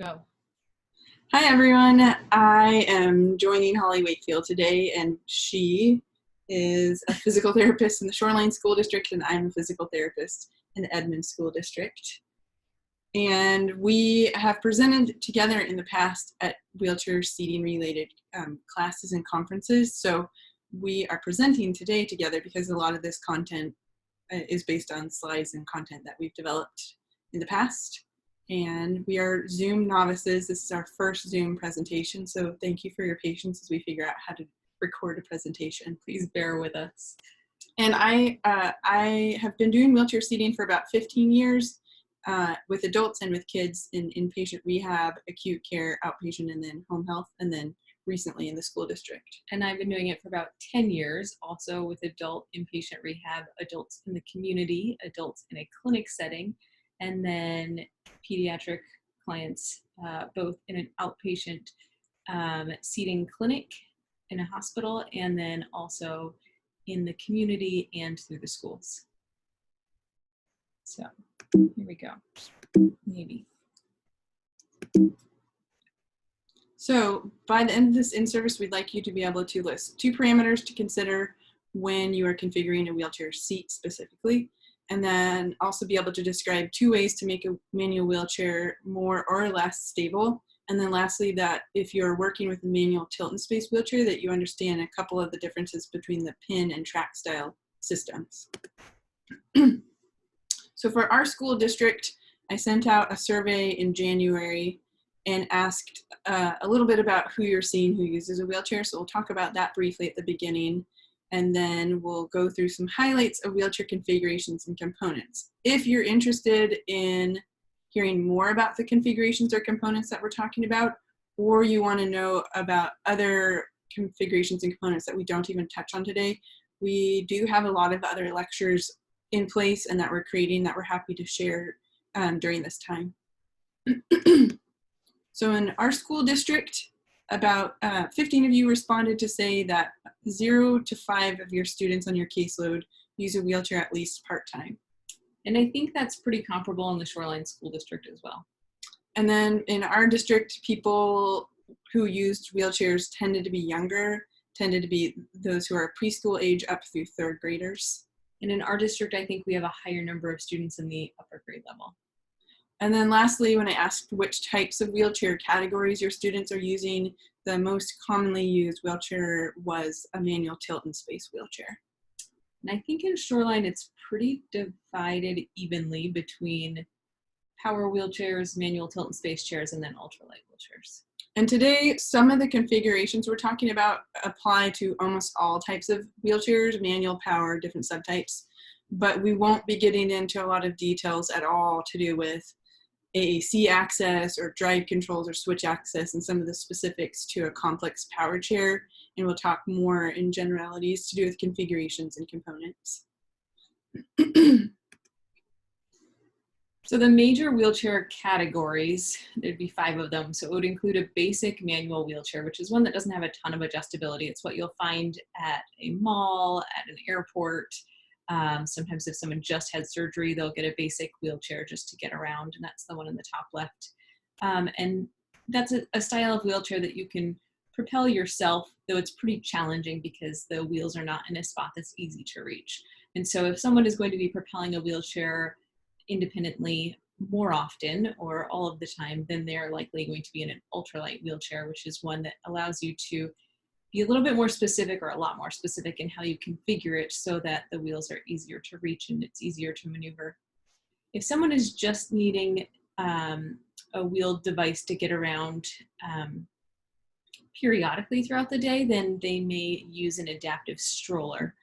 Go. Hi everyone, I am joining Holly Wakefield today, and she is a physical therapist in the Shoreline School District, and I'm a physical therapist in the Edmond School District. And we have presented together in the past at wheelchair seating related classes and conferences. So we are presenting today together because a lot of this content is based on slides and content that we've developed in the past. And we are Zoom novices. This is our first Zoom presentation, so thank you for your patience as we figure out how to record a presentation. Please bear with us. And I have been doing wheelchair seating for about 15 years with adults and with kids in inpatient rehab, acute care, outpatient, and then home health, and then recently in the school district. And I've been doing it for about 10 years, also with adult inpatient rehab, adults in the community, adults in a clinic setting, and then pediatric clients, both in an outpatient seating clinic in a hospital, and then also in the community and through the schools. So here we go. Maybe. So by the end of this in-service, we'd like you to be able to list 2 parameters to consider when you are configuring a wheelchair seat specifically, and then also be able to describe 2 ways to make a manual wheelchair more or less stable. And then lastly, that if you're working with a manual tilt and space wheelchair, that you understand a couple of the differences between the pin and track style systems. So for our school district, I sent out a survey in January and asked a little bit about who you're seeing who uses a wheelchair. So we'll talk about that briefly at the beginning, and then we'll go through some highlights of wheelchair configurations and components. If you're interested in hearing more about the configurations or components that we're talking about, or you want to know about other configurations and components that we don't even touch on today, we do have a lot of other lectures in place and that we're creating that we're happy to share during this time. So in our school district, about 15 of you responded to say that 0 to 5 of your students on your caseload use a wheelchair at least part-time. And I think that's pretty comparable in the Shoreline School District as well. And then in our district, people who used wheelchairs tended to be younger, tended to be those who are preschool age up through 3rd graders. And in our district, I think we have a higher number of students in the upper grade level. And then lastly, when I asked which types of wheelchair categories your students are using, the most commonly used wheelchair was a manual tilt and space wheelchair. And I think in Shoreline, it's pretty divided evenly between power wheelchairs, manual tilt and space chairs, and then ultralight wheelchairs. And today, some of the configurations we're talking about apply to almost all types of wheelchairs, manual, power, different subtypes, but we won't be getting into a lot of details at all to do with AAC access or drive controls or switch access and some of the specifics to a complex power chair. And we'll talk more in generalities to do with configurations and components. So the major wheelchair categories, there'd be 5 of them. So it would include a basic manual wheelchair, which is one that doesn't have a ton of adjustability. It's what you'll find at a mall, at an airport. Sometimes if someone just had surgery, they'll get a basic wheelchair just to get around, and that's the one in the top left. And that's a style of wheelchair that you can propel yourself, though it's pretty challenging because the wheels are not in a spot that's easy to reach. And so if someone is going to be propelling a wheelchair independently more often or all of the time, then they're likely going to be in an ultralight wheelchair, which is one that allows you to be a little bit more specific, or a lot more specific, in how you configure it so that the wheels are easier to reach and it's easier to maneuver. If someone is just needing a wheeled device to get around periodically throughout the day, then they may use an adaptive stroller.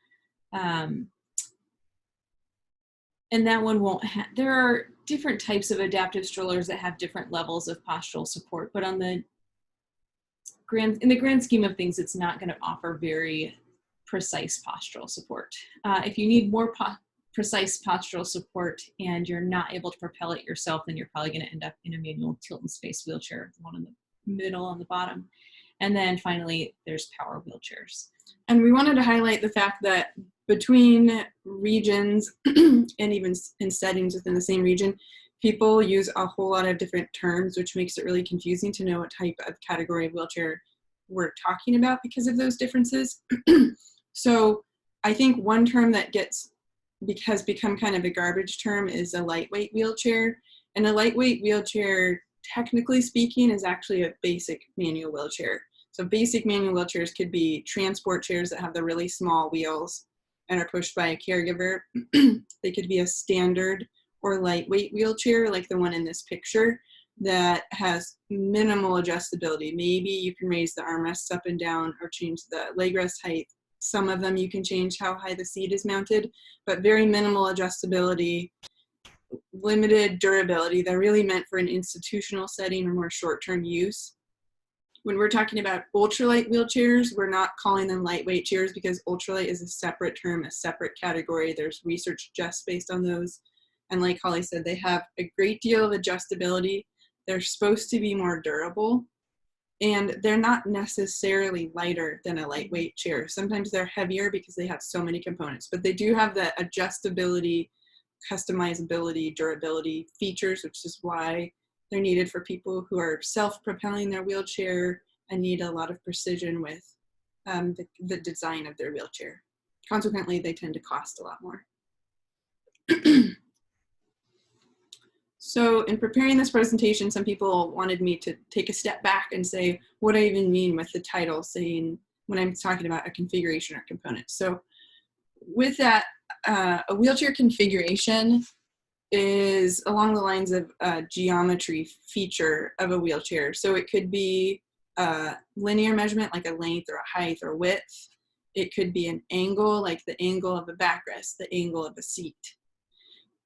And that one won't have, there are different types of adaptive strollers that have different levels of postural support, but in the grand scheme of things, it's not going to offer very precise postural support. If you need more precise postural support and you're not able to propel it yourself, then you're probably going to end up in a manual tilt and space wheelchair, the one in the middle on the bottom. And then finally, there's power wheelchairs. And we wanted to highlight the fact that between regions and even in settings within the same region, People use a whole lot of different terms, which makes it really confusing to know what type of category of wheelchair we're talking about because of those differences. So I think one term that has become kind of a garbage term is a lightweight wheelchair. And a lightweight wheelchair, technically speaking, is actually a basic manual wheelchair. So basic manual wheelchairs could be transport chairs that have the really small wheels and are pushed by a caregiver. They could be a standard or lightweight wheelchair like the one in this picture that has minimal adjustability. Maybe you can raise the armrests up and down or change the leg rest height. Some of them you can change how high the seat is mounted, but very minimal adjustability, limited durability. They're really meant for an institutional setting or more short-term use. When we're talking about ultralight wheelchairs, we're not calling them lightweight chairs because ultralight is a separate term, a separate category. There's research just based on those. And like Holly said, they have a great deal of adjustability. They're supposed to be more durable, and they're not necessarily lighter than a lightweight chair. Sometimes they're heavier because they have so many components, but they do have the adjustability, customizability, durability features, which is why they're needed for people who are self-propelling their wheelchair and need a lot of precision with the design of their wheelchair. Consequently, they tend to cost a lot more. So in preparing this presentation, some people wanted me to take a step back and say what I even mean with the title saying when I'm talking about a configuration or component. So with that, a wheelchair configuration is along the lines of a geometry feature of a wheelchair. So it could be a linear measurement like a length or a height or width. It could be an angle like the angle of a backrest, the angle of a seat.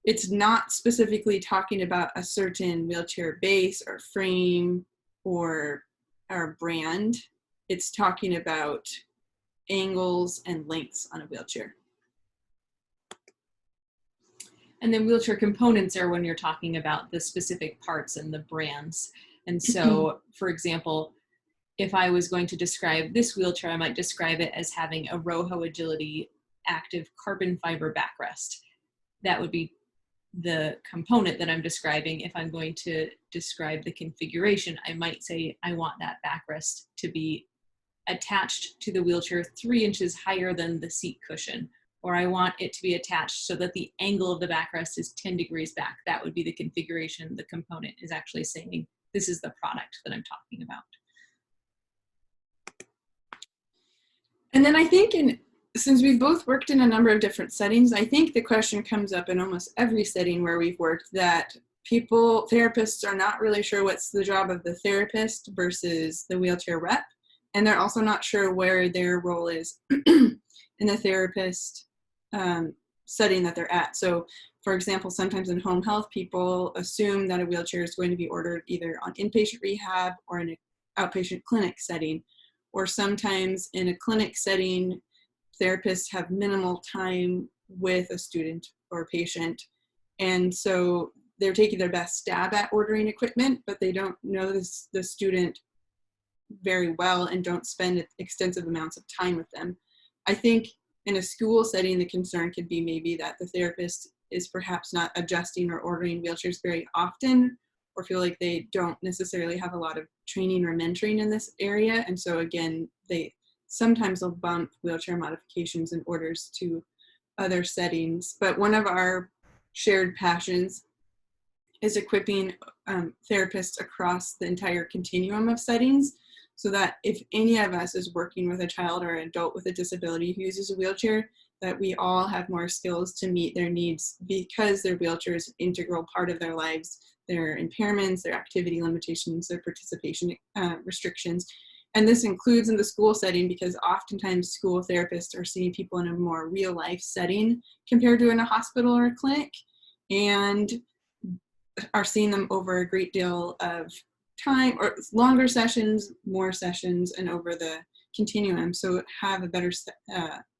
It's not specifically talking about a certain wheelchair base or frame or brand. It's talking about angles and lengths on a wheelchair. And then wheelchair components are when you're talking about the specific parts and the brands. And so, for example, if I was going to describe this wheelchair, I might describe it as having a Roho Agility active carbon fiber backrest. That would be the component that I'm describing. If I'm going to describe the configuration, I might say I want that backrest to be attached to the wheelchair 3 inches higher than the seat cushion, or I want it to be attached so that the angle of the backrest is 10 degrees back. That would be the configuration. The component is actually saying this is the product that I'm talking about. And then I think since we've both worked in a number of different settings, I think the question comes up in almost every setting where we've worked that therapists are not really sure what's the job of the therapist versus the wheelchair rep. And they're also not sure where their role is in the therapist setting that they're at. So for example, sometimes in home health, people assume that a wheelchair is going to be ordered either on inpatient rehab or in an outpatient clinic setting. Or sometimes in a clinic setting, therapists have minimal time with a student or patient. And so they're taking their best stab at ordering equipment, but they don't know the student very well and don't spend extensive amounts of time with them. I think in a school setting, the concern could be maybe that the therapist is perhaps not adjusting or ordering wheelchairs very often, or feel like they don't necessarily have a lot of training or mentoring in this area. And so again, sometimes they'll bump wheelchair modifications and orders to other settings. But one of our shared passions is equipping therapists across the entire continuum of settings, so that if any of us is working with a child or an adult with a disability who uses a wheelchair, that we all have more skills to meet their needs because their wheelchair is an integral part of their lives, their impairments, their activity limitations, their participation restrictions. And this includes in the school setting because oftentimes school therapists are seeing people in a more real life setting compared to in a hospital or a clinic, and are seeing them over a great deal of time, or longer sessions, more sessions, and over the continuum. So have a better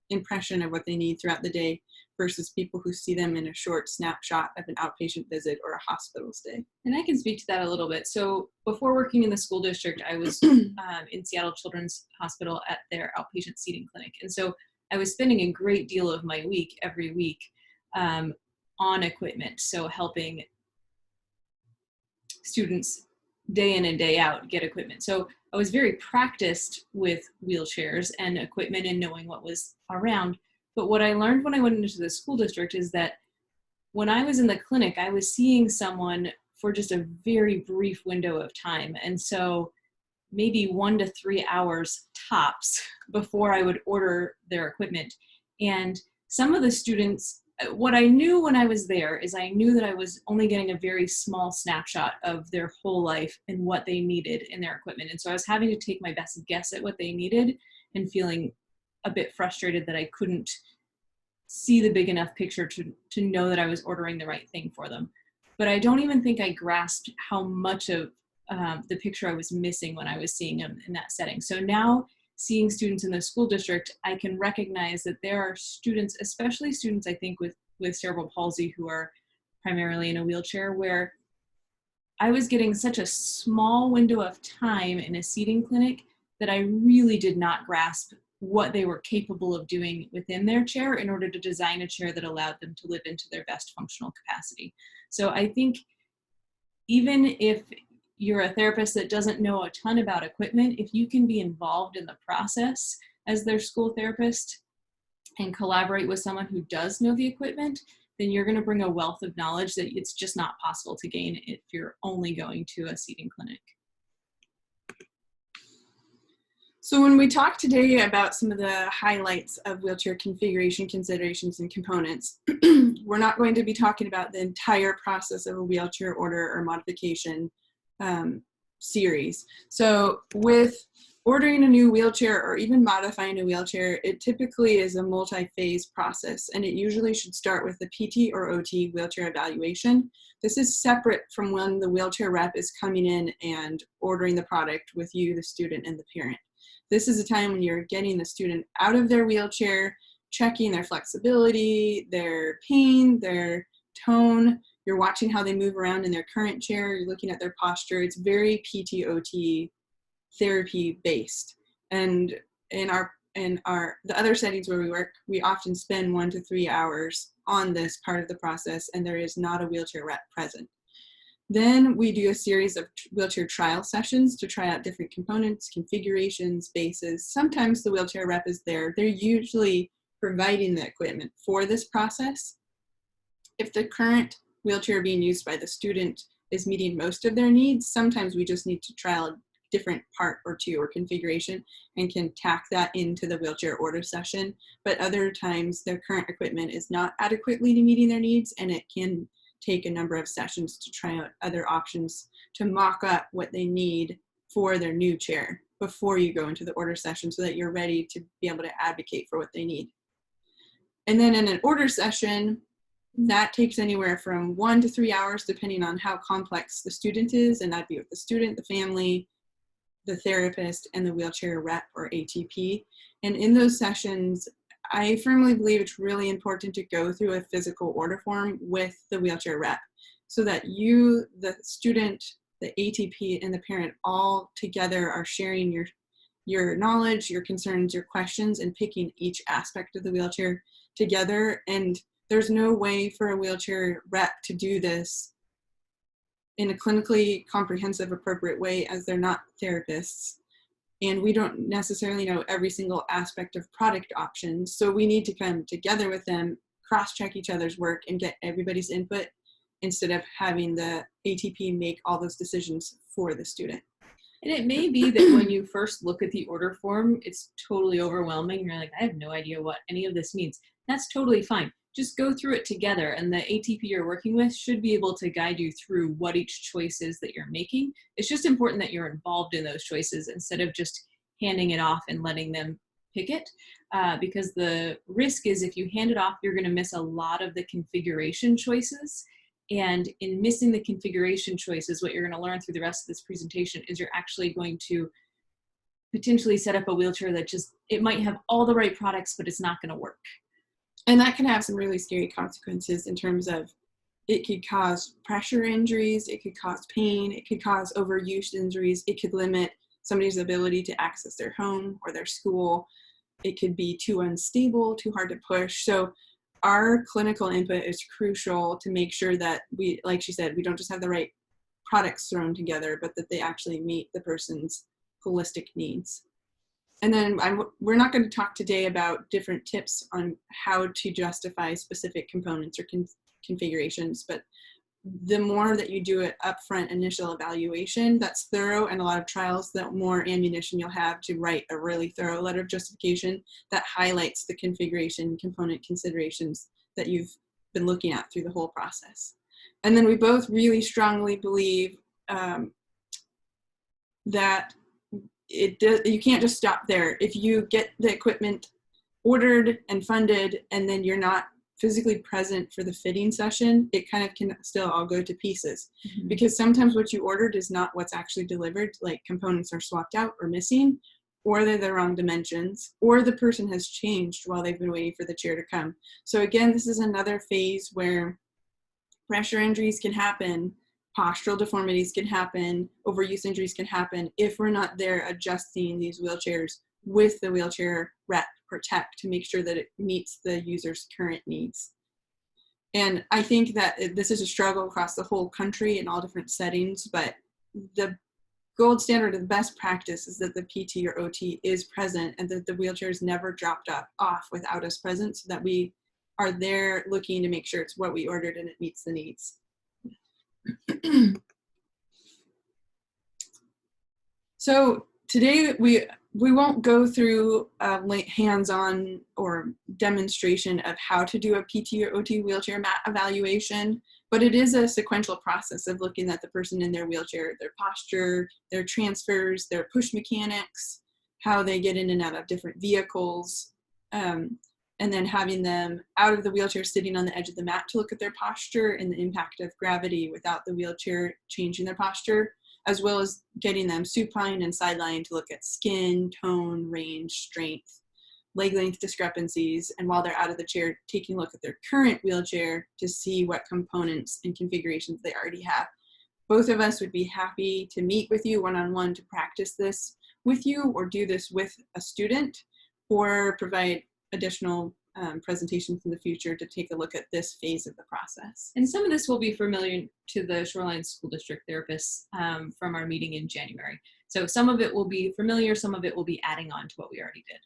impression of what they need throughout the day versus people who see them in a short snapshot of an outpatient visit or a hospital stay. And I can speak to that a little bit. So before working in the school district, I was in Seattle Children's Hospital at their outpatient seating clinic. And so I was spending a great deal of my week, every week, on equipment. So helping students day in and day out get equipment. So I was very practiced with wheelchairs and equipment and knowing what was around. But what I learned when I went into the school district is that when I was in the clinic, I was seeing someone for just a very brief window of time. And so maybe 1 to 3 hours tops before I would order their equipment. And some of the students, what I knew when I was there is I knew that I was only getting a very small snapshot of their whole life and what they needed in their equipment. And so I was having to take my best guess at what they needed and feeling a bit frustrated that I couldn't see the big enough picture to know that I was ordering the right thing for them. But I don't even think I grasped how much of the picture I was missing when I was seeing them in that setting. So now seeing students in the school district, I can recognize that there are students, especially students I think with cerebral palsy who are primarily in a wheelchair, where I was getting such a small window of time in a seating clinic that I really did not grasp what they were capable of doing within their chair in order to design a chair that allowed them to live into their best functional capacity. So I think even if you're a therapist that doesn't know a ton about equipment, if you can be involved in the process as their school therapist and collaborate with someone who does know the equipment, then you're going to bring a wealth of knowledge that it's just not possible to gain if you're only going to a seating clinic. So when we talk today about some of the highlights of wheelchair configuration considerations and components, we're not going to be talking about the entire process of a wheelchair order or modification series. So with ordering a new wheelchair or even modifying a wheelchair, it typically is a multi-phase process, and it usually should start with the PT or OT wheelchair evaluation. This is separate from when the wheelchair rep is coming in and ordering the product with you, the student, and the parent. This is a time when you're getting the student out of their wheelchair, checking their flexibility, their pain, their tone. You're watching how they move around in their current chair. You're looking at their posture. It's very PT-OT therapy based. And in the other settings where we work, we often spend 1 to 3 hours on this part of the process, and there is not a wheelchair rep present. Then we do a series of wheelchair trial sessions to try out different components, configurations, bases. Sometimes the wheelchair rep is there. They're usually providing the equipment for this process. If the current wheelchair being used by the student is meeting most of their needs, sometimes we just need to trial a different part or two or configuration and can tack that into the wheelchair order session. But other times their current equipment is not adequately meeting their needs, and it can take a number of sessions to try out other options to mock up what they need for their new chair before you go into the order session so that you're ready to be able to advocate for what they need. And then in an order session, that takes anywhere from 1 to 3 hours depending on how complex the student is, and that'd be with the student, the family, the therapist, and the wheelchair rep or ATP. And in those sessions, I firmly believe it's really important to go through a physical order form with the wheelchair rep so that you, the student, the ATP, and the parent all together are sharing your knowledge, your concerns, your questions, and picking each aspect of the wheelchair together. And there's no way for a wheelchair rep to do this in a clinically comprehensive, appropriate way, as they're not therapists. And we don't necessarily know every single aspect of product options. So we need to come together with them, cross-check each other's work, and get everybody's input instead of having the ATP make all those decisions for the student. And it may be that when you first look at the order form, it's totally overwhelming. You're like, I have no idea what any of this means. That's totally fine. Just go through it together, and the ATP you're working with should be able to guide you through what each choice is that you're making. It's just important that you're involved in those choices instead of just handing it off and letting them pick it, because the risk is if you hand it off, you're going to miss a lot of the configuration choices. And in missing the configuration choices, what you're going to learn through the rest of this presentation is you're actually going to potentially set up a wheelchair that it might have all the right products, but it's not going to work. And that can have some really scary consequences in terms of it could cause pressure injuries, it could cause pain, it could cause overuse injuries, it could limit somebody's ability to access their home or their school. It could be too unstable, too hard to push. So our clinical input is crucial to make sure that we, like she said, we don't just have the right products thrown together, but that they actually meet the person's holistic needs. And then we're not going to talk today about different tips on how to justify specific components or configurations, but the more that you do it upfront initial evaluation that's thorough, and a lot of trials, the more ammunition you'll have to write a really thorough letter of justification that highlights the configuration component considerations that you've been looking at through the whole process. And then we both really strongly believe that you can't just stop there. If you get the equipment ordered and funded and then you're not physically present for the fitting session, it kind of can still all go to pieces. Mm-hmm. Because sometimes what you ordered is not what's actually delivered, like components are swapped out or missing, or they're the wrong dimensions, or the person has changed while they've been waiting for the chair to come. So again, this is another phase where pressure injuries can happen, postural deformities can happen, overuse injuries can happen if we're not there adjusting these wheelchairs with the wheelchair rep or tech to make sure that it meets the user's current needs. And I think that this is a struggle across the whole country in all different settings, but the gold standard of the best practice is that the PT or OT is present and that the wheelchair is never dropped off without us present, so that we are there looking to make sure it's what we ordered and it meets the needs. So today we won't go through a hands-on or demonstration of how to do a PT or OT wheelchair mat evaluation, but it is a sequential process of looking at the person in their wheelchair, their posture, their transfers, their push mechanics, how they get in and out of different vehicles, and then having them out of the wheelchair sitting on the edge of the mat to look at their posture and the impact of gravity without the wheelchair changing their posture, as well as getting them supine and sideline to look at skin, tone, range, strength, leg length discrepancies, and while they're out of the chair, taking a look at their current wheelchair to see what components and configurations they already have. Both of us would be happy to meet with you one-on-one to practice this with you, or do this with a student, or provide additional presentations in the future to take a look at this phase of the process. And some of this will be familiar to the Shoreline School District therapists from our meeting in January. So some of it will be familiar, some of it will be adding on to what we already did.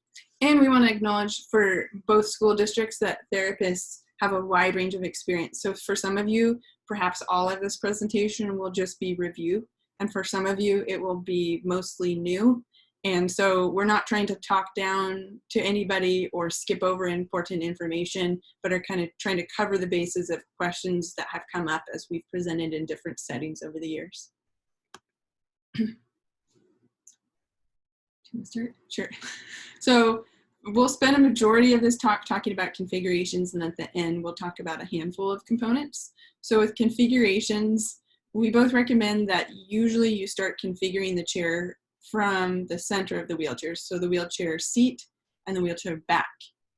And we want to acknowledge for both school districts that therapists have a wide range of experience. So for some of you, perhaps all of this presentation will just be review. And for some of you, it will be mostly new. And so we're not trying to talk down to anybody or skip over important information, but are kind of trying to cover the bases of questions that have come up as we've presented in different settings over the years. Do you want to start? Sure. So we'll spend a majority of this talk talking about configurations, and at the end we'll talk about a handful of components. So with configurations, we both recommend that usually you start configuring the chair from the center of the wheelchair, so the wheelchair seat and the wheelchair back,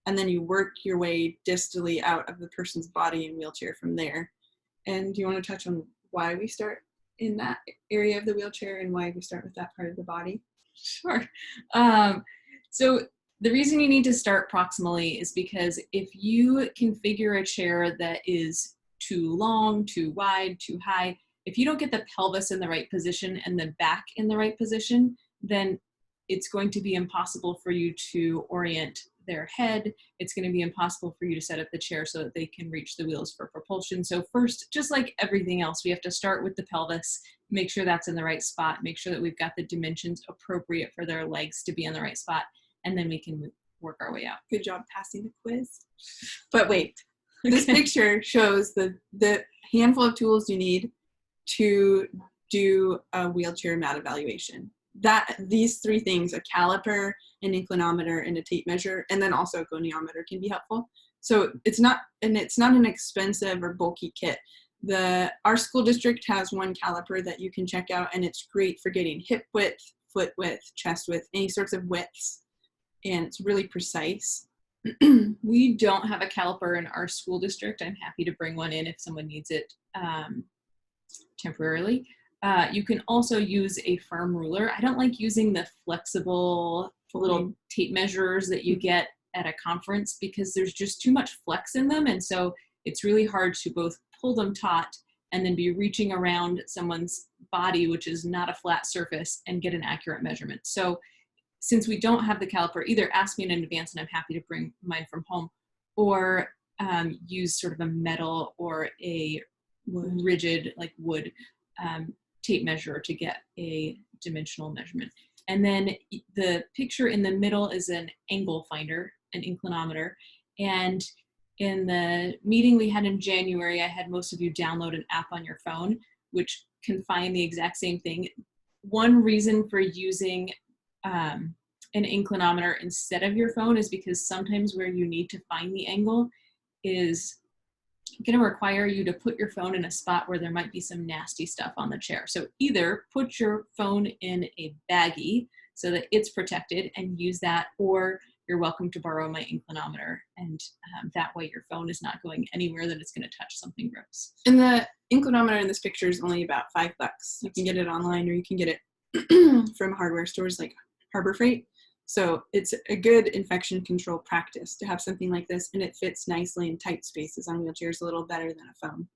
and then you work your way distally out of the person's body and wheelchair from there. And do you want to touch on why we start in that area of the wheelchair and why we start with that part of the body? Sure. So the reason you need to start proximally is because if you configure a chair that is too long, too wide, too high, if you don't get the pelvis in the right position and the back in the right position, then it's going to be impossible for you to orient their head. It's going to be impossible for you to set up the chair so that they can reach the wheels for propulsion. So first, just like everything else, we have to start with the pelvis, make sure that's in the right spot, make sure that we've got the dimensions appropriate for their legs to be in the right spot, and then we can work our way out. Good job passing the quiz. But wait, this picture shows the handful of tools you need to do a wheelchair mat evaluation. These three things, a caliper, an inclinometer, and a tape measure, and then also a goniometer can be helpful. So it's not an expensive or bulky kit. Our school district has one caliper that you can check out, and it's great for getting hip width, foot width, chest width, any sorts of widths, and it's really precise. We don't have a caliper in our school district. I'm happy to bring one in if someone needs it temporarily. You can also use a firm ruler. I don't like using the flexible little tape measures that you get at a conference because there's just too much flex in them, and so it's really hard to both pull them taut and then be reaching around someone's body, which is not a flat surface, and get an accurate measurement. So since we don't have the caliper, either ask me in advance and I'm happy to bring mine from home, or use sort of a metal or a rigid, like wood, tape measure to get a dimensional measurement. And then the picture in the middle is an angle finder, an inclinometer. And in the meeting we had in January, I had most of you download an app on your phone, which can find the exact same thing. One reason for using an inclinometer instead of your phone is because sometimes where you need to find the angle is going to require you to put your phone in a spot where there might be some nasty stuff on the chair. So either put your phone in a baggie so that it's protected and use that, or you're welcome to borrow my inclinometer, and that way your phone is not going anywhere that it's going to touch something gross. And the inclinometer in this picture is only about $5. You can get it online, or you can get it from hardware stores like Harbor Freight. So it's a good infection control practice to have something like this, and it fits nicely in tight spaces on wheelchairs a little better than a phone.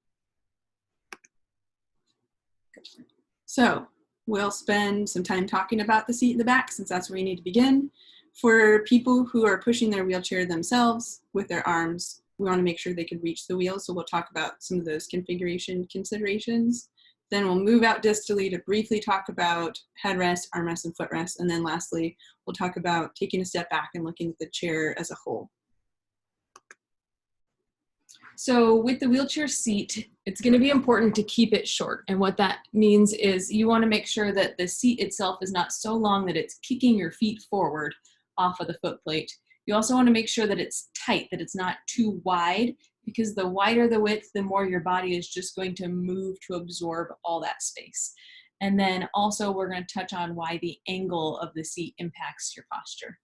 So we'll spend some time talking about the seat in the back, since that's where you need to begin. For people who are pushing their wheelchair themselves with their arms, we want to make sure they can reach the wheel. So we'll talk about some of those configuration considerations. Then we'll move out distally to briefly talk about headrest, armrest, and footrest. And then lastly, we'll talk about taking a step back and looking at the chair as a whole. So with the wheelchair seat, it's going to be important to keep it short. And what that means is you want to make sure that the seat itself is not so long that it's kicking your feet forward off of the foot plate. You also want to make sure that it's tight, that it's not too wide, because the wider the width, the more your body is just going to move to absorb all that space. And then also we're going to touch on why the angle of the seat impacts your posture.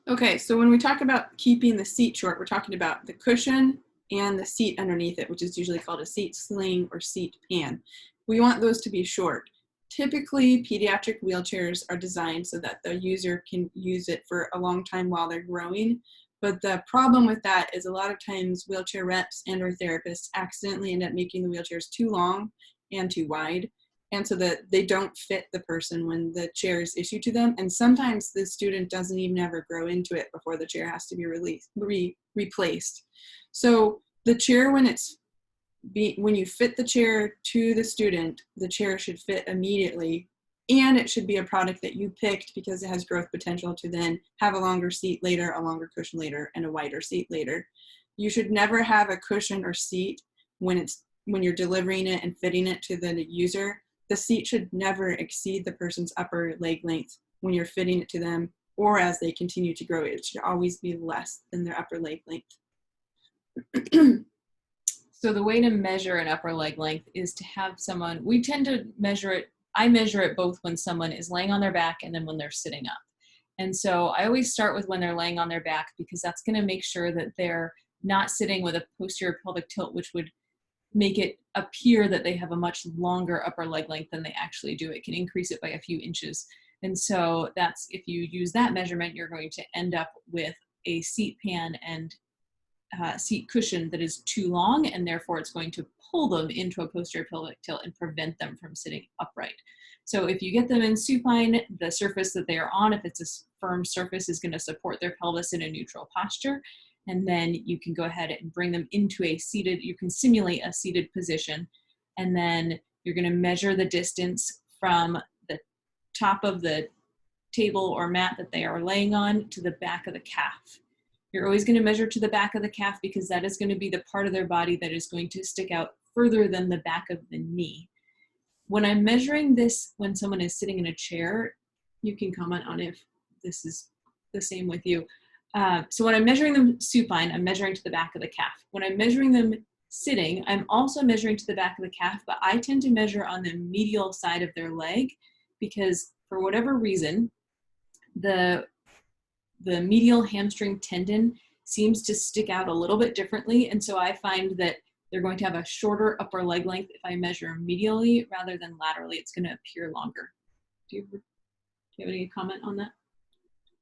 Okay, so when we talk about keeping the seat short, we're talking about the cushion and the seat underneath it, which is usually called a seat sling or seat pan. We want those to be short. Typically, pediatric wheelchairs are designed so that the user can use it for a long time while they're growing. But the problem with that is a lot of times wheelchair reps and or therapists accidentally end up making the wheelchairs too long and too wide, and so that they don't fit the person when the chair is issued to them. And sometimes the student doesn't even ever grow into it before the chair has to be replaced. So the chair, when you fit the chair to the student, the chair should fit immediately, and it should be a product that you picked because it has growth potential to then have a longer seat later, a longer cushion later, and a wider seat later. You should never have a cushion or seat when you're delivering it and fitting it to the user. The seat should never exceed the person's upper leg length when you're fitting it to them, or as they continue to grow. It should always be less than their upper leg length. So the way to measure an upper leg length is to have someone, we tend to measure it, I measure it both when someone is laying on their back and then when they're sitting up. And so I always start with when they're laying on their back, because that's going to make sure that they're not sitting with a posterior pelvic tilt, which would make it appear that they have a much longer upper leg length than they actually do. It can increase it by a few inches. And so that's, if you use that measurement, you're going to end up with a seat pan and seat cushion that is too long, and therefore it's going to pull them into a posterior pelvic tilt and prevent them from sitting upright. So if you get them in supine, the surface that they are on, if it's a firm surface, is going to support their pelvis in a neutral posture. And then you can go ahead and bring them into a seated, you can simulate a seated position. And then you're going to measure the distance from the top of the table or mat that they are laying on to the back of the calf. You're always going to measure to the back of the calf, because that is going to be the part of their body that is going to stick out further than the back of the knee. When I'm measuring this, when someone is sitting in a chair, you can comment on if this is the same with you. So when I'm measuring them supine, I'm measuring to the back of the calf. When I'm measuring them sitting, I'm also measuring to the back of the calf, but I tend to measure on the medial side of their leg, because for whatever reason, the medial hamstring tendon seems to stick out a little bit differently. And so I find that they're going to have a shorter upper leg length if I measure medially rather than laterally. It's going to appear longer. Do you have any comment on that?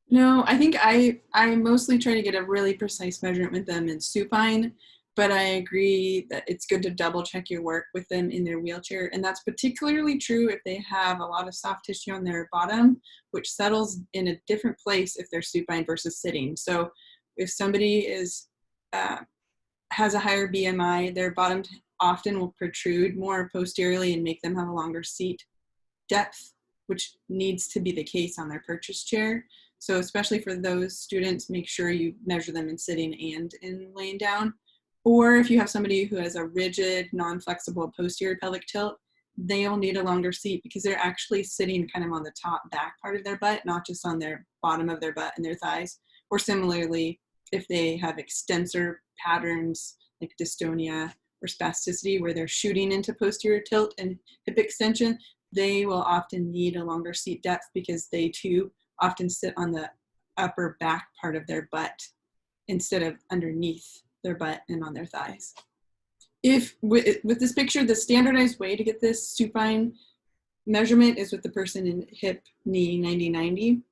No, I think I mostly try to get a really precise measurement with them in supine. but I agree that it's good to double check your work with them in their wheelchair. And that's particularly true if they have a lot of soft tissue on their bottom, which settles in a different place if they're supine versus sitting. So if somebody is has a higher BMI, their bottom often will protrude more posteriorly and make them have a longer seat depth, which needs to be the case on their purchase chair. So especially for those students, make sure you measure them in sitting and in laying down. Or if you have somebody who has a rigid, non-flexible posterior pelvic tilt, they'll need a longer seat because they're actually sitting kind of on the top back part of their butt, not just on their bottom of their butt and their thighs. Or similarly, if they have extensor patterns like dystonia or spasticity where they're shooting into posterior tilt and hip extension, they will often need a longer seat depth because they too often sit on the upper back part of their butt instead of underneath their butt and on their thighs. If with this picture, the standardized way to get this supine measurement is with the person in hip, knee, 90-90.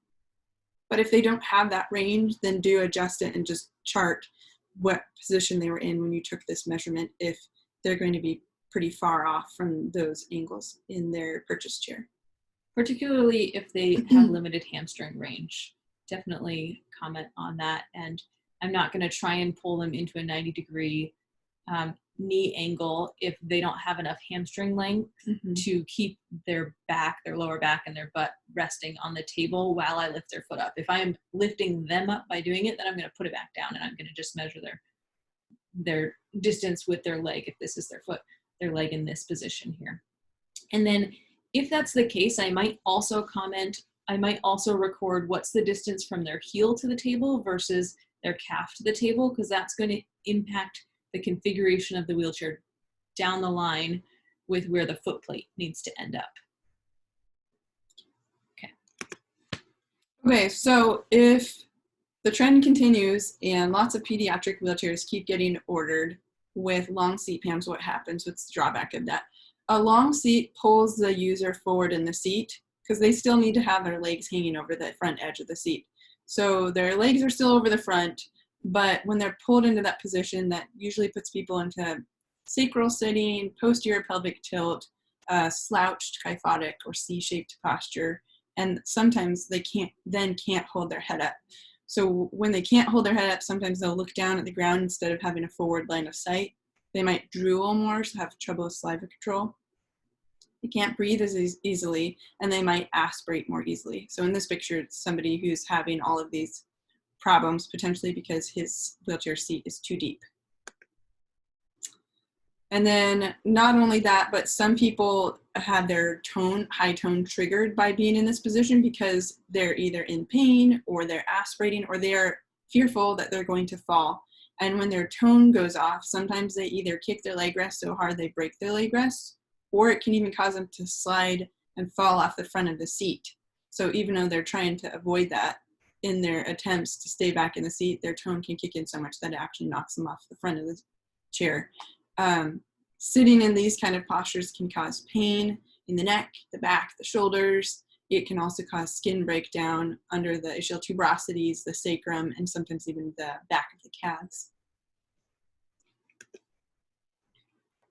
But if they don't have that range, then do adjust it and just chart what position they were in when you took this measurement if they're going to be pretty far off from those angles in their purchase chair. Particularly if they have limited hamstring range. Definitely comment on that. And I'm not going to try and pull them into a 90-degree knee angle if they don't have enough hamstring length to keep their back, their lower back, and their butt resting on the table while I lift their foot up. If I am lifting them up by doing it, then I'm going to put it back down and I'm going to just measure their distance with their leg if this is their foot, their leg in this position here. And then if that's the case, I might also record what's the distance from their heel to the table versus their calf to the table, because that's going to impact the configuration of the wheelchair down the line with where the foot plate needs to end up. Okay, so if the trend continues and lots of pediatric wheelchairs keep getting ordered with long seat PAMs, what happens? What's the drawback of that? A long seat pulls the user forward in the seat because they still need to have their legs hanging over the front edge of the seat. So their legs are still over the front, but when they're pulled into that position, that usually puts people into sacral sitting, posterior pelvic tilt, slouched kyphotic or C-shaped posture, and sometimes they can't hold their head up. So when they can't hold their head up, sometimes they'll look down at the ground instead of having a forward line of sight. They might drool more, so have trouble with saliva control. They can't breathe as easily, and they might aspirate more easily. So in this picture, it's somebody who's having all of these problems, potentially because his wheelchair seat is too deep. And then not only that, but some people have their high tone triggered by being in this position because they're either in pain or they're aspirating or they're fearful that they're going to fall. And when their tone goes off, sometimes they either kick their leg rest so hard they break their leg rest, or it can even cause them to slide and fall off the front of the seat. So even though they're trying to avoid that, in their attempts to stay back in the seat, their tone can kick in so much that it actually knocks them off the front of the chair. Sitting in these kind of postures can cause pain in the neck, the back, the shoulders. It can also cause skin breakdown under the ischial tuberosities, the sacrum, and sometimes even the back of the calves.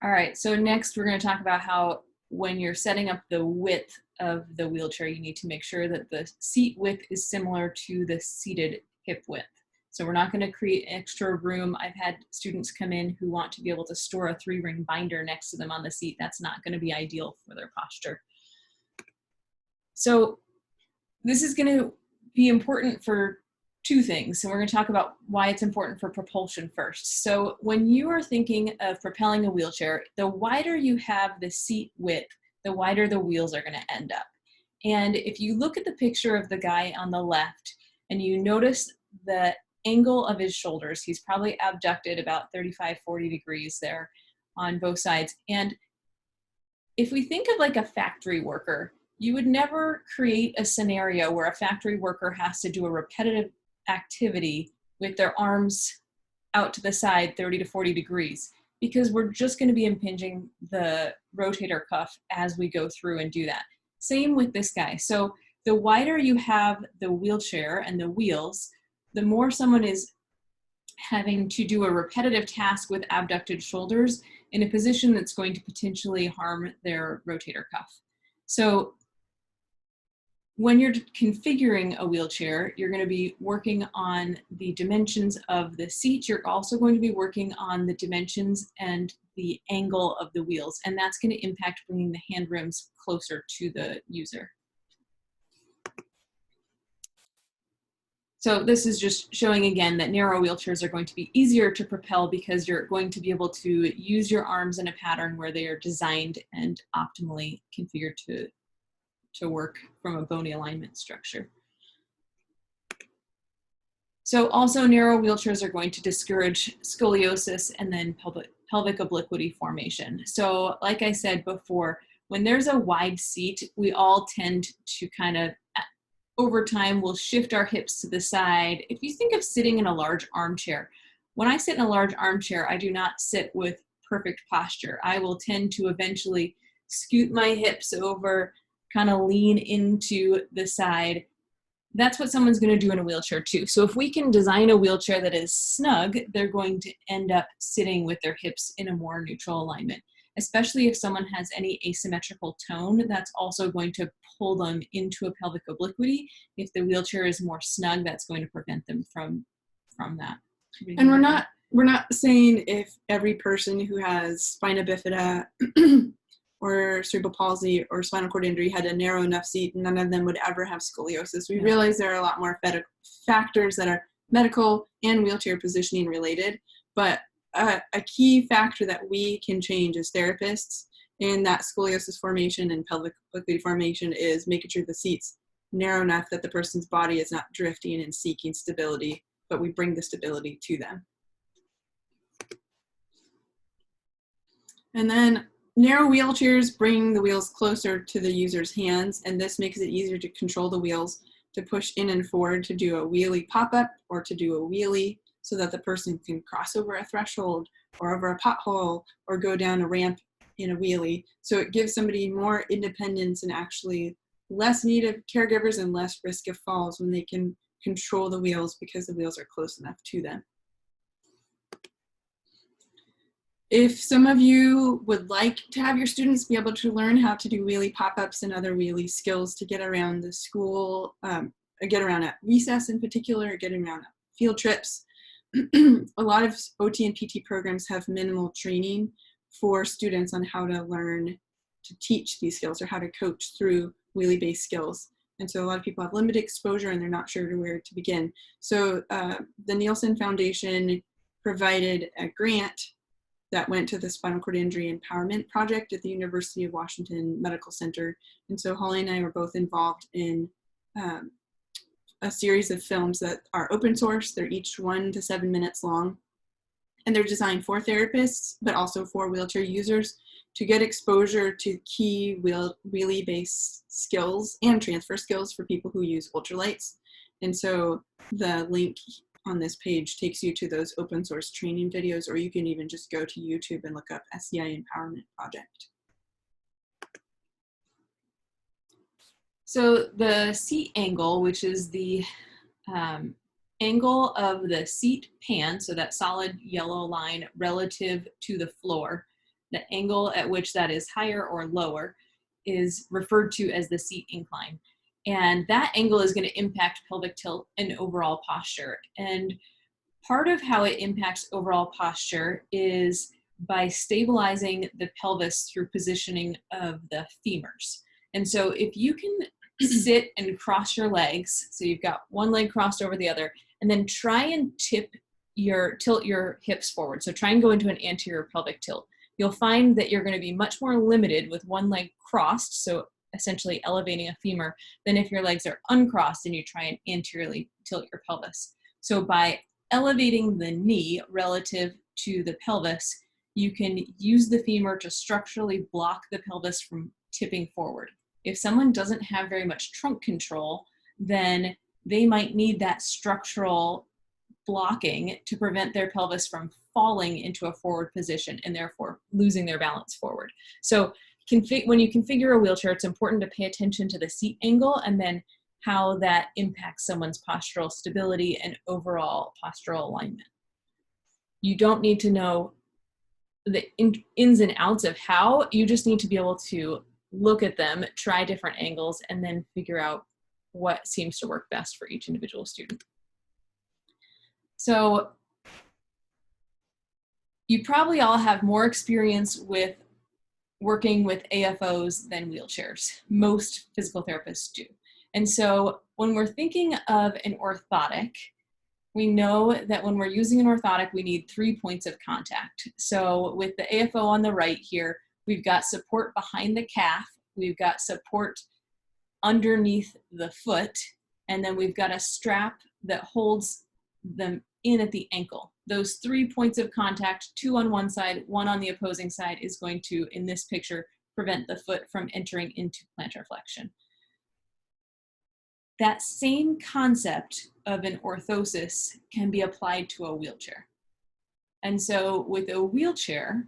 All right, so next we're going to talk about how when you're setting up the width of the wheelchair, you need to make sure that the seat width is similar to the seated hip width. So we're not going to create extra room. I've had students come in who want to be able to store a 3-ring binder next to them on the seat. That's not going to be ideal for their posture. So this is going to be important for two things. And we're going to talk about why it's important for propulsion first. So when you are thinking of propelling a wheelchair, the wider you have the seat width, the wider the wheels are going to end up. And if you look at the picture of the guy on the left and you notice the angle of his shoulders, he's probably abducted about 35-40 degrees there on both sides. And if we think of like a factory worker, you would never create a scenario where a factory worker has to do a repetitive activity with their arms out to the side 30 to 40 degrees, because we're just going to be impinging the rotator cuff as we go through and do that. Same with this guy. So the wider you have the wheelchair and the wheels, the more someone is having to do a repetitive task with abducted shoulders in a position that's going to potentially harm their rotator cuff. So when you're configuring a wheelchair, you're going to be working on the dimensions of the seat. You're also going to be working on the dimensions and the angle of the wheels, and that's going to impact bringing the hand rims closer to the user. So this is just showing again that narrow wheelchairs are going to be easier to propel because you're going to be able to use your arms in a pattern where they are designed and optimally configured to work from a bony alignment structure. So also narrow wheelchairs are going to discourage scoliosis and then pelvic obliquity formation. So like I said before, when there's a wide seat, we all tend to kind of, over time, we'll shift our hips to the side. If you think of sitting in a large armchair, when I sit in a large armchair, I do not sit with perfect posture. I will tend to eventually scoot my hips over, kind of lean into the side. That's what someone's going to do in a wheelchair too. So if we can design a wheelchair that is snug, they're going to end up sitting with their hips in a more neutral alignment. Especially if someone has any asymmetrical tone, that's also going to pull them into a pelvic obliquity. If the wheelchair is more snug, that's going to prevent them from that. And we're not saying if every person who has spina bifida or cerebral palsy or spinal cord injury had a narrow enough seat, none of them would ever have scoliosis. We realize there are a lot more factors that are medical and wheelchair positioning related, but a key factor that we can change as therapists in that scoliosis formation and pelvic obliquity formation is making sure the seat's narrow enough that the person's body is not drifting and seeking stability, but we bring the stability to them. And then narrow wheelchairs bring the wheels closer to the user's hands, and this makes it easier to control the wheels, to push in and forward, to do a wheelie pop-up or to do a wheelie, so that the person can cross over a threshold or over a pothole or go down a ramp in a wheelie. So it gives somebody more independence and actually less need of caregivers and less risk of falls when they can control the wheels because the wheels are close enough to them. If some of you would like to have your students be able to learn how to do wheelie pop-ups and other wheelie skills to get around the school, get around at recess in particular, getting around at field trips, a lot of OT and PT programs have minimal training for students on how to learn to teach these skills or how to coach through wheelie-based skills. And so a lot of people have limited exposure and they're not sure where to begin. So the Nielsen Foundation provided a grant that went to the Spinal Cord Injury Empowerment Project at the University of Washington Medical Center. And so Holly and I were both involved in a series of films that are open source. They're each 1 to 7 minutes long. And they're designed for therapists, but also for wheelchair users to get exposure to key wheelie-based skills and transfer skills for people who use ultralights. And so the link on this page takes you to those open source training videos, or you can even just go to YouTube and look up SCI Empowerment Project. So the seat angle, which is the angle of the seat pan, so that solid yellow line relative to the floor, the angle at which that is higher or lower is referred to as the seat incline. And that angle is going to impact pelvic tilt and overall posture. And part of how it impacts overall posture is by stabilizing the pelvis through positioning of the femurs. And so if you can sit and cross your legs, so you've got one leg crossed over the other, and then try and tilt your hips forward. So try and go into an anterior pelvic tilt. You'll find that you're going to be much more limited with one leg crossed, so essentially elevating a femur, than if your legs are uncrossed and you try and anteriorly tilt your pelvis. So by elevating the knee relative to the pelvis, you can use the femur to structurally block the pelvis from tipping forward. If someone doesn't have very much trunk control, then they might need that structural blocking to prevent their pelvis from falling into a forward position and therefore losing their balance forward. So when you configure a wheelchair, it's important to pay attention to the seat angle and then how that impacts someone's postural stability and overall postural alignment. You don't need to know the ins and outs of how. You just need to be able to look at them, try different angles, and then figure out what seems to work best for each individual student. So you probably all have more experience with working with AFOs than wheelchairs. Most physical therapists do. And so when we're thinking of an orthotic, we know that when we're using an orthotic, we need 3 points of contact. So with the AFO on the right here, we've got support behind the calf, we've got support underneath the foot, and then we've got a strap that holds them in at the ankle. Those 3 points of contact, 2 on one side, 1 on the opposing side, is going to, in this picture, prevent the foot from entering into plantar flexion. That same concept of an orthosis can be applied to a wheelchair. And so with a wheelchair,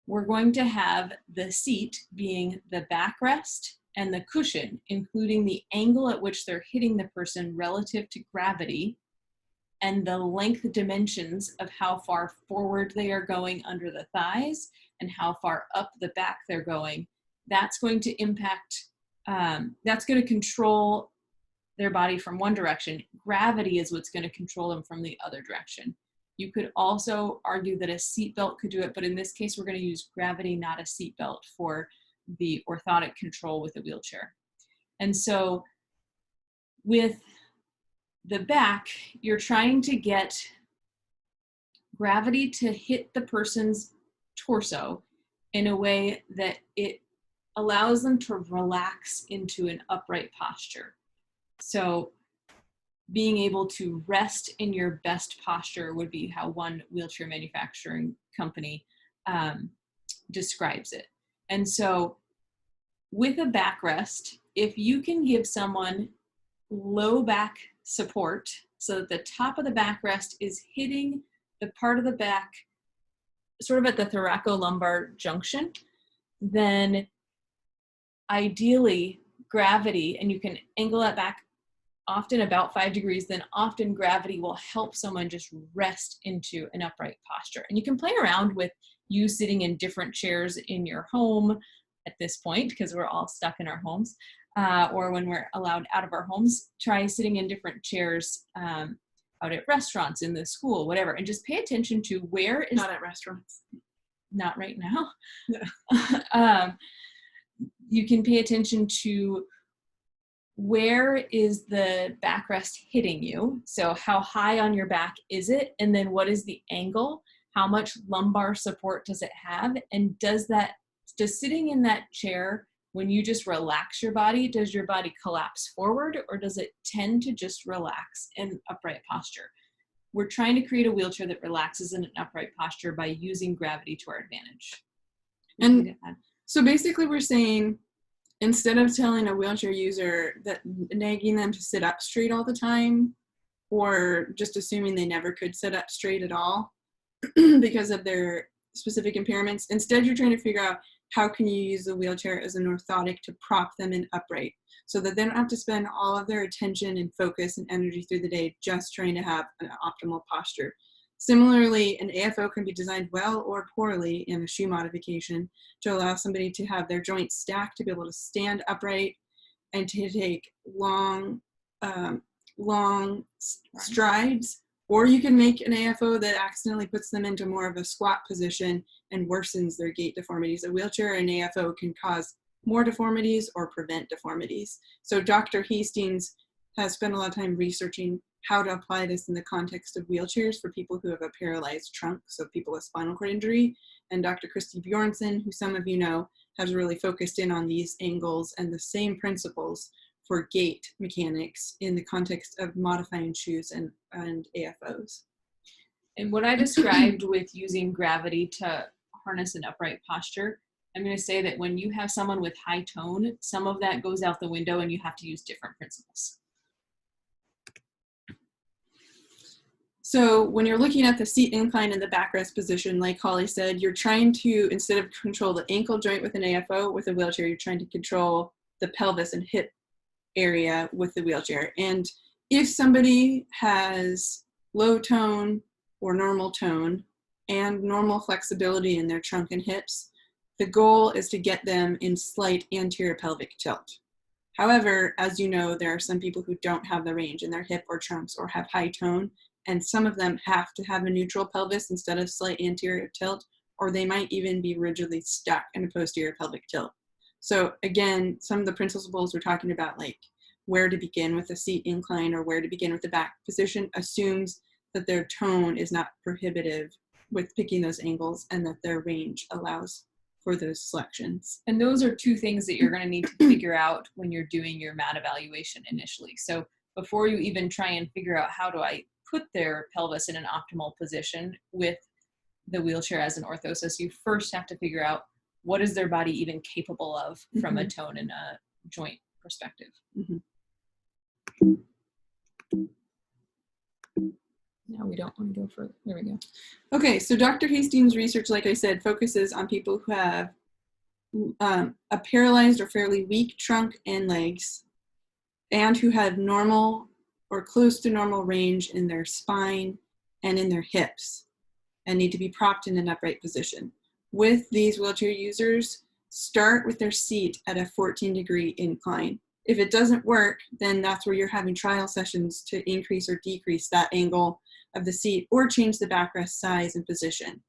we're going to have the seat being the backrest and the cushion, including the angle at which they're hitting the person relative to gravity, and the length dimensions of how far forward they are going under the thighs and how far up the back they're going. That's going to impact, that's going to control their body from one direction. Gravity is what's going to control them from the other direction. You could also argue that a seatbelt could do it, but in this case, we're going to use gravity, not a seatbelt, for the orthotic control with a wheelchair. And so with the back, you're trying to get gravity to hit the person's torso in a way that it allows them to relax into an upright posture. So being able to rest in your best posture would be how one wheelchair manufacturing company describes it. And so with a backrest, if you can give someone low back support so that the top of the backrest is hitting the part of the back sort of at the thoracolumbar junction, then ideally gravity, and you can angle that back often about 5 degrees, then often gravity will help someone just rest into an upright posture. And you can play around with you sitting in different chairs in your home at this point, because we're all stuck in our homes, or when we're allowed out of our homes. Try sitting in different chairs out at restaurants, in the school, whatever, and just pay attention to where is— Not at restaurants. Not right now. Yeah. You can pay attention to where is the backrest hitting you? So how high on your back is it? And then what is the angle? How much lumbar support does it have? And does sitting in that chair, when you just relax your body, does your body collapse forward, or does it tend to just relax in upright posture? We're trying to create a wheelchair that relaxes in an upright posture by using gravity to our advantage. And so basically we're saying, instead of telling a wheelchair user that, nagging them to sit up straight all the time, or just assuming they never could sit up straight at all because of their specific impairments, instead you're trying to figure out how can you use the wheelchair as an orthotic to prop them in upright so that they don't have to spend all of their attention and focus and energy through the day just trying to have an optimal posture. Similarly, an AFO can be designed well or poorly in a shoe modification to allow somebody to have their joints stacked, to be able to stand upright and to take long strides. Or you can make an AFO that accidentally puts them into more of a squat position and worsens their gait deformities. A wheelchair and AFO can cause more deformities or prevent deformities. So Dr. Hastings has spent a lot of time researching how to apply this in the context of wheelchairs for people who have a paralyzed trunk, so people with spinal cord injury. And Dr. Christy Bjornson, who some of you know, has really focused in on these angles and the same principles for gait mechanics in the context of modifying shoes and AFOs. And what I described with using gravity to harness an upright posture, I'm going to say that when you have someone with high tone, some of that goes out the window and you have to use different principles. So when you're looking at the seat incline and the backrest position, like Holly said, you're trying to, instead of control the ankle joint with an AFO, with a wheelchair, you're trying to control the pelvis and hip area with the wheelchair. And if somebody has low tone or normal tone, and normal flexibility in their trunk and hips, the goal is to get them in slight anterior pelvic tilt. However, as you know, there are some people who don't have the range in their hip or trunks or have high tone, and some of them have to have a neutral pelvis instead of slight anterior tilt, or they might even be rigidly stuck in a posterior pelvic tilt. So again, some of the principles we're talking about, like where to begin with the seat incline or where to begin with the back position, assumes that their tone is not prohibitive with picking those angles and that their range allows for those selections. And those are two things that you're going to need to figure out when you're doing your mat evaluation initially. So before you even try and figure out how do I put their pelvis in an optimal position with the wheelchair as an orthosis, you first have to figure out what is their body even capable of from a tone and a joint perspective. Now we don't want to go further. There we go. Okay, so Dr. Hastings' research, like I said, focuses on people who have a paralyzed or fairly weak trunk and legs, and who have normal or close to normal range in their spine and in their hips, and need to be propped in an upright position. With these wheelchair users, start with their seat at a 14-degree incline. If it doesn't work, then that's where you're having trial sessions to increase or decrease that angle of the seat or change the backrest size and position.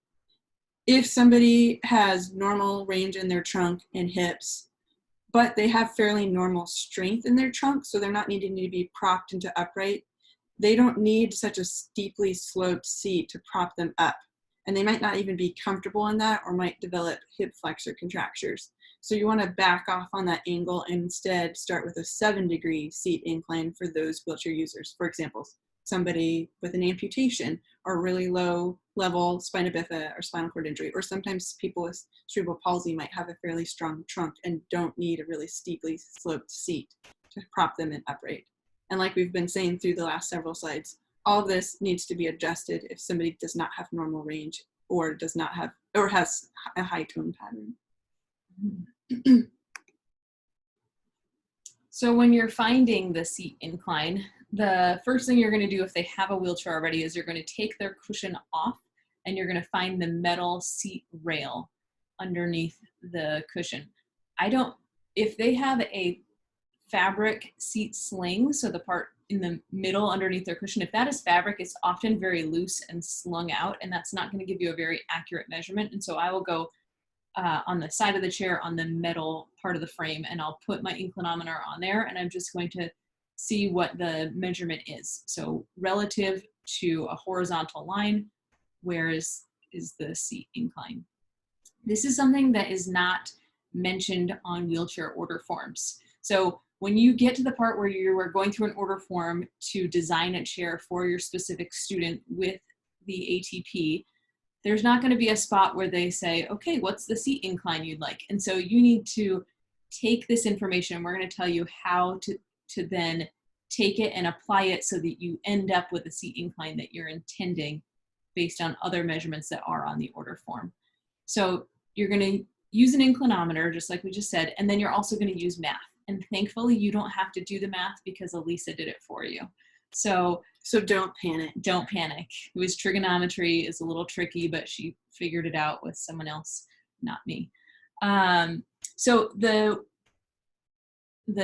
If somebody has normal range in their trunk and hips, but they have fairly normal strength in their trunk, so they're not needing to be propped into upright, they don't need such a steeply sloped seat to prop them up. And they might not even be comfortable in that or might develop hip flexor contractures. So you want to back off on that angle and instead start with a 7-degree seat incline for those wheelchair users. For example, somebody with an amputation or really low level spina bifida or spinal cord injury, or sometimes people with cerebral palsy might have a fairly strong trunk and don't need a really steeply sloped seat to prop them in upright. And like we've been saying through the last several slides, all of this needs to be adjusted if somebody does not have normal range or does not have or has a high tone pattern. So when you're finding the seat incline, the first thing you're going to do if they have a wheelchair already is you're going to take their cushion off and you're going to find the metal seat rail underneath the cushion. If they have a fabric seat sling, so the part in the middle underneath their cushion, if that is fabric, it's often very loose and slung out, and that's not going to give you a very accurate measurement. And so I will go on the side of the chair on the metal part of the frame, and I'll put my inclinometer on there, and I'm just going to see what the measurement is. So relative to a horizontal line, where is the seat incline? This is something that is not mentioned on wheelchair order forms. So when you get to the part where you are going through an order form to design a chair for your specific student with the ATP, there's not going to be a spot where they say, okay, what's the seat incline you'd like? And so you need to take this information, and we're going to tell you how to then take it and apply it so that you end up with a seat incline that you're intending based on other measurements that are on the order form. So you're going to use an inclinometer, just like we just said, and then you're also going to use math. And thankfully, you don't have to do the math because Elisa did it for you. So don't panic. Don't panic. It was trigonometry is a little tricky, but she figured it out with someone else, not me. So the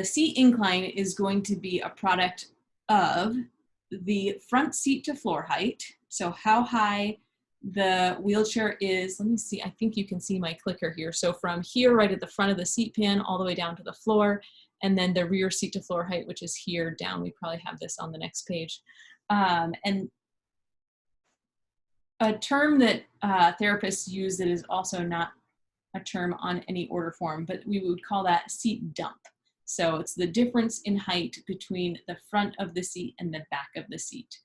seat incline is going to be a product of the front seat to floor height. So how high the wheelchair is, let me see, I think you can see my clicker here. So from here right at the front of the seat pan all the way down to the floor, and then the rear seat to floor height, which is here down. We probably have this on the next page. And a term that therapists use that is also not a term on any order form, but we would call that seat dump. So it's the difference in height between the front of the seat and the back of the seat.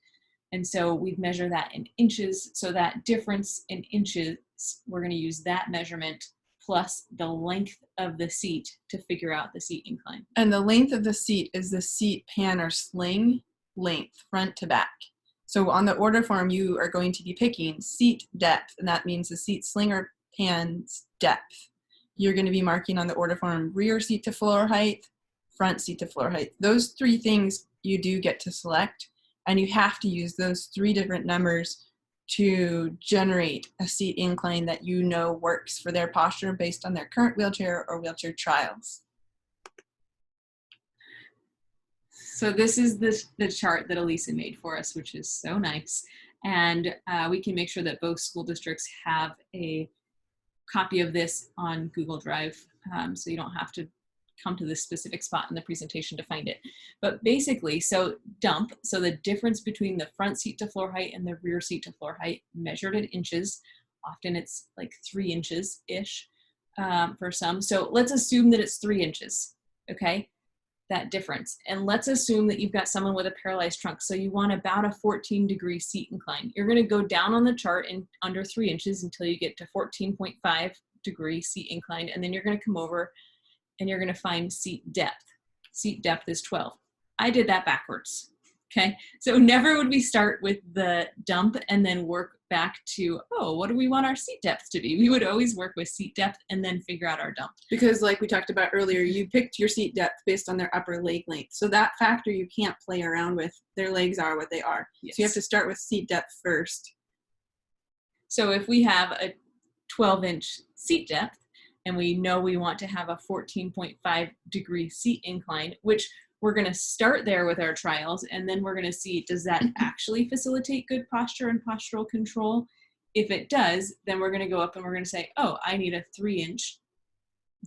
And so we measure that in inches. So that difference in inches, we're going to use that measurement plus the length of the seat to figure out the seat incline. And the length of the seat is the seat pan or sling length, front to back. So on the order form, you are going to be picking seat depth, and that means the seat sling or pan's depth. You're going to be marking on the order form rear seat to floor height, front seat to floor height. Those three things you do get to select, and you have to use those three different numbers to generate a seat incline that you know works for their posture based on their current wheelchair or wheelchair trials. So this is the chart that Elisa made for us, which is so nice. And we can make sure that both school districts have a copy of this on Google Drive, so you don't have to come to this specific spot in the presentation to find it. But basically, so dump, so the difference between the front seat to floor height and the rear seat to floor height measured in inches. Often it's like 3 inches-ish for some. So let's assume that it's 3 inches, okay? That difference. And let's assume that you've got someone with a paralyzed trunk. So you want about a 14-degree seat incline. You're going to go down on the chart in under 3 inches until you get to 14.5 degree seat incline. And then you're going to come over and you're going to find seat depth. Seat depth is 12. I did that backwards. Okay. So never would we start with the dump and then work back to, oh, what do we want our seat depth to be? We would always work with seat depth and then figure out our dump. Because like we talked about earlier, you picked your seat depth based on their upper leg length. So that factor you can't play around with. Their legs are what they are. Yes. So you have to start with seat depth first. So if we have a 12-inch seat depth and we know we want to have a 14.5 degree seat incline, which we're going to start there with our trials, and then we're going to see, does that actually facilitate good posture and postural control? If it does, then we're going to go up and we're going to say, oh, I need a 3-inch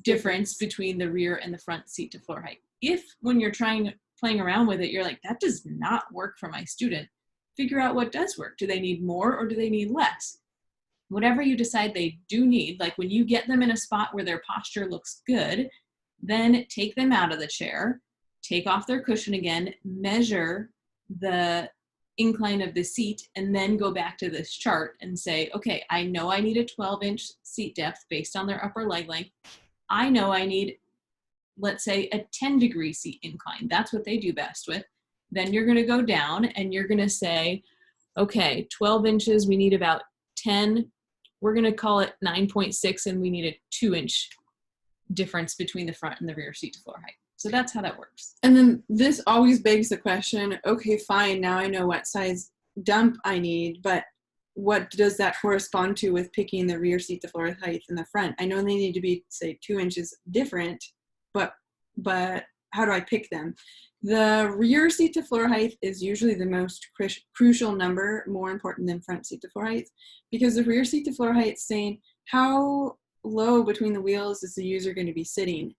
difference between the rear and the front seat to floor height. If when you're playing around with it, you're like, that does not work for my student, figure out what does work. Do they need more or do they need less? Whatever you decide they do need, like when you get them in a spot where their posture looks good, then take them out of the chair, take off their cushion again, measure the incline of the seat, and then go back to this chart and say, okay, I know I need a 12-inch seat depth based on their upper leg length. I know I need, let's say, a 10-degree seat incline. That's what they do best with. Then you're going to go down and you're going to say, okay, 12 inches, we need about 10. We're going to call it 9.6, and we need a 2-inch difference between the front and the rear seat to floor height. So that's how that works. And then this always begs the question, okay, fine, now I know what size dump I need, but what does that correspond to with picking the rear seat to floor height in the front? I know they need to be, say, 2 inches different, but how do I pick them? The rear seat to floor height is usually the most crucial number, more important than front seat to floor height, because the rear seat to floor height is saying how low between the wheels is the user going to be sitting.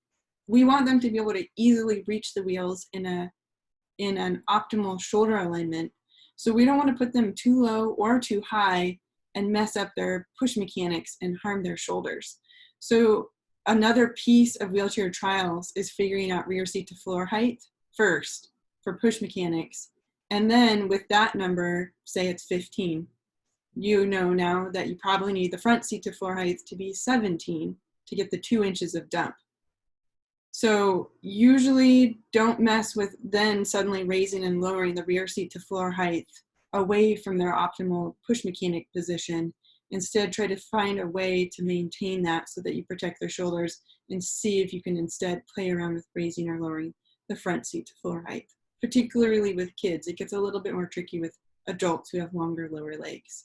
We want them to be able to easily reach the wheels in an optimal shoulder alignment. So we don't want to put them too low or too high and mess up their push mechanics and harm their shoulders. So another piece of wheelchair trials is figuring out rear seat to floor height first for push mechanics. And then with that number, say it's 15, you know now that you probably need the front seat to floor height to be 17 to get the 2 inches of dump. So usually don't mess with then suddenly raising and lowering the rear seat to floor height away from their optimal push mechanic position. Instead, try to find a way to maintain that so that you protect their shoulders, and see if you can instead play around with raising or lowering the front seat to floor height. Particularly with kids, it gets a little bit more tricky with adults who have longer lower legs.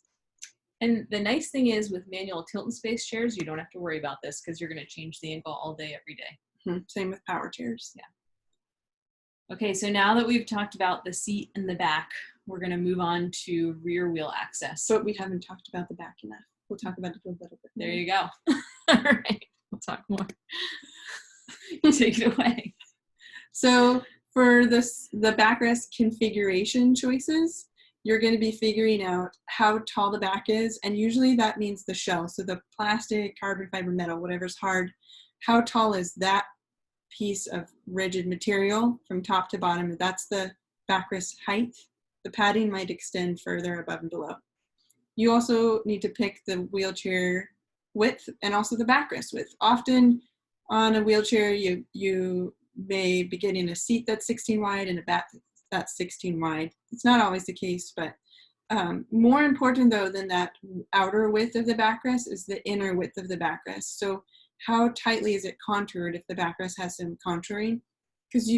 And the nice thing is with manual tilt and space chairs, you don't have to worry about this because you're going to change the angle all day, every day. Same with power chairs. Yeah. Okay, so now that we've talked about the seat and the back, we're going to move on to rear wheel access. But we haven't talked about the back enough. We'll talk about it a little bit. There you go. All right, we'll talk more. Take it away. So for the backrest configuration choices, you're going to be figuring out how tall the back is, and usually that means the shell. So the plastic, carbon fiber, metal, whatever's hard, how tall is that piece of rigid material from top to bottom? That's the backrest height. The padding might extend further above and below. You also need to pick the wheelchair width and also the backrest width. Often on a wheelchair, you may be getting a seat that's 16 wide and a back that's 16 wide. It's not always the case, but more important though than that outer width of the backrest is the inner width of the backrest. So how tightly is it contoured if the backrest has some contouring? Because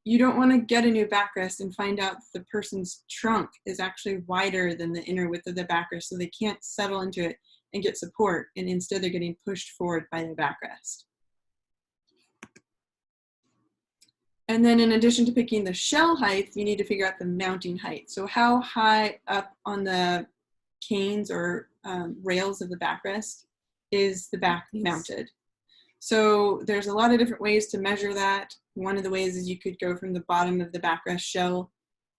you don't want to get a new backrest and find out the person's trunk is actually wider than the inner width of the backrest, so they can't settle into it and get support, and instead they're getting pushed forward by the backrest. And then in addition to picking the shell height, you need to figure out the mounting height. So how high up on the canes or rails of the backrest is the back mounted? So there's a lot of different ways to measure that. One of the ways is you could go from the bottom of the backrest shell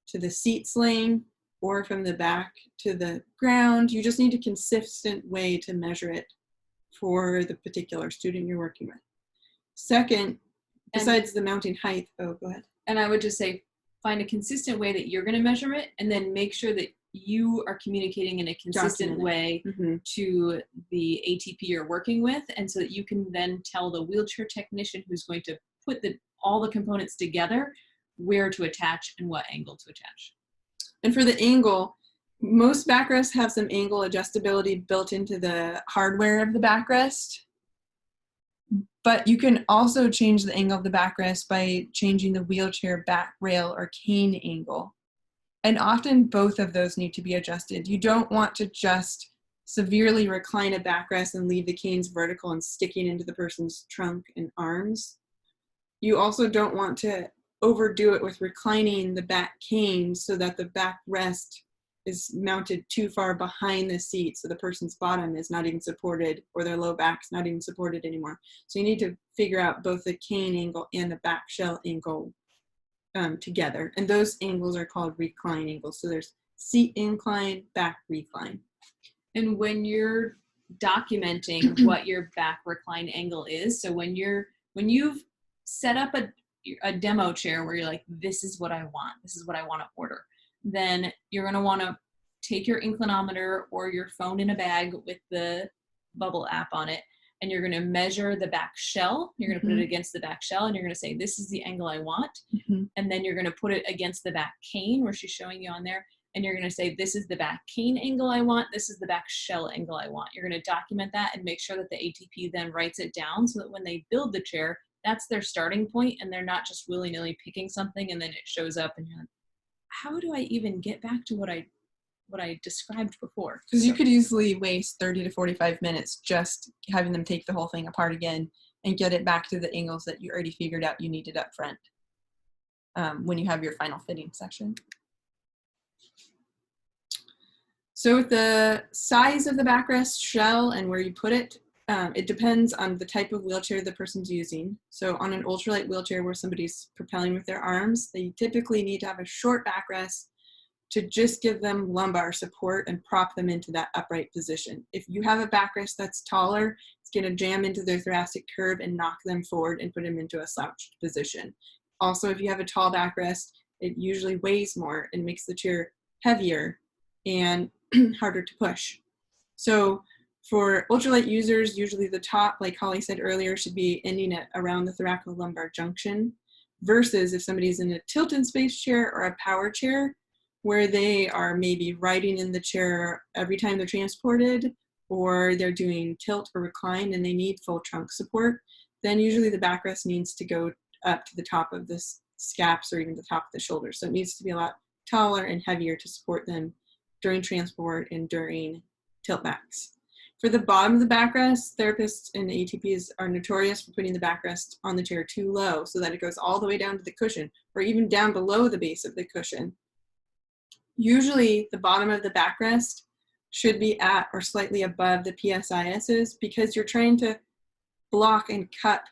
to the seat sling, or from the back to the ground. You just need a consistent way to measure it for the particular student you're working with. Second, besides the mounting height, oh, go ahead. And I would just say, find a consistent way that you're going to measure it, and then make sure that you are communicating in a consistent way to the ATP you're working with, and so that you can then tell the wheelchair technician who's going to put all the components together where to attach and what angle to attach. And for the angle, most backrests have some angle adjustability built into the hardware of the backrest. But you can also change the angle of the backrest by changing the wheelchair back rail or cane angle. And often both of those need to be adjusted. You don't want to just severely recline a backrest and leave the canes vertical and sticking into the person's trunk and arms. You also don't want to overdo it with reclining the back cane so that the backrest is mounted too far behind the seat, so the person's bottom is not even supported, or their low back's not even supported anymore. So you need to figure out both the cane angle and the back shell angle together. And those angles are called recline angles. So there's seat incline, back recline. And when you're documenting what your back recline angle is, so when you've set up a demo chair where you're like, this is what I want, this is what I want to order, then you're going to want to take your inclinometer or your phone in a bag with the Bubble app on it, and you're going to measure the back shell. You're going to put it against the back shell, and you're going to say, this is the angle I want. And then you're going to put it against the back cane where she's showing you on there, and you're going to say, this is the back cane angle I want, this is the back shell angle I want. You're going to document that and make sure that the ATP then writes it down so that when they build the chair, that's their starting point, and they're not just willy-nilly picking something and then it shows up and you're like, how do I even get back to what I described before? Because you could easily waste 30 to 45 minutes just having them take the whole thing apart again and get it back to the angles that you already figured out you needed up front when you have your final fitting section. So with the size of the backrest shell and where you put it, it depends on the type of wheelchair the person's using. So on an ultralight wheelchair where somebody's propelling with their arms, they typically need to have a short backrest to just give them lumbar support and prop them into that upright position. If you have a backrest that's taller, it's going to jam into their thoracic curve and knock them forward and put them into a slouched position. Also, if you have a tall backrest, it usually weighs more and makes the chair heavier and harder to push. So for ultralight users, usually the top, like Holly said earlier, should be ending at around the thoracolumbar junction, versus if somebody's in a tilt and space chair or a power chair, where they are maybe riding in the chair every time they're transported, or they're doing tilt or recline and they need full trunk support, then usually the backrest needs to go up to the top of the scaps or even the top of the shoulders. So it needs to be a lot taller and heavier to support them during transport and during tilt backs. For the bottom of the backrest, therapists and ATPs are notorious for putting the backrest on the chair too low so that it goes all the way down to the cushion or even down below the base of the cushion. Usually the bottom of the backrest should be at or slightly above the PSISs because you're trying to block and cup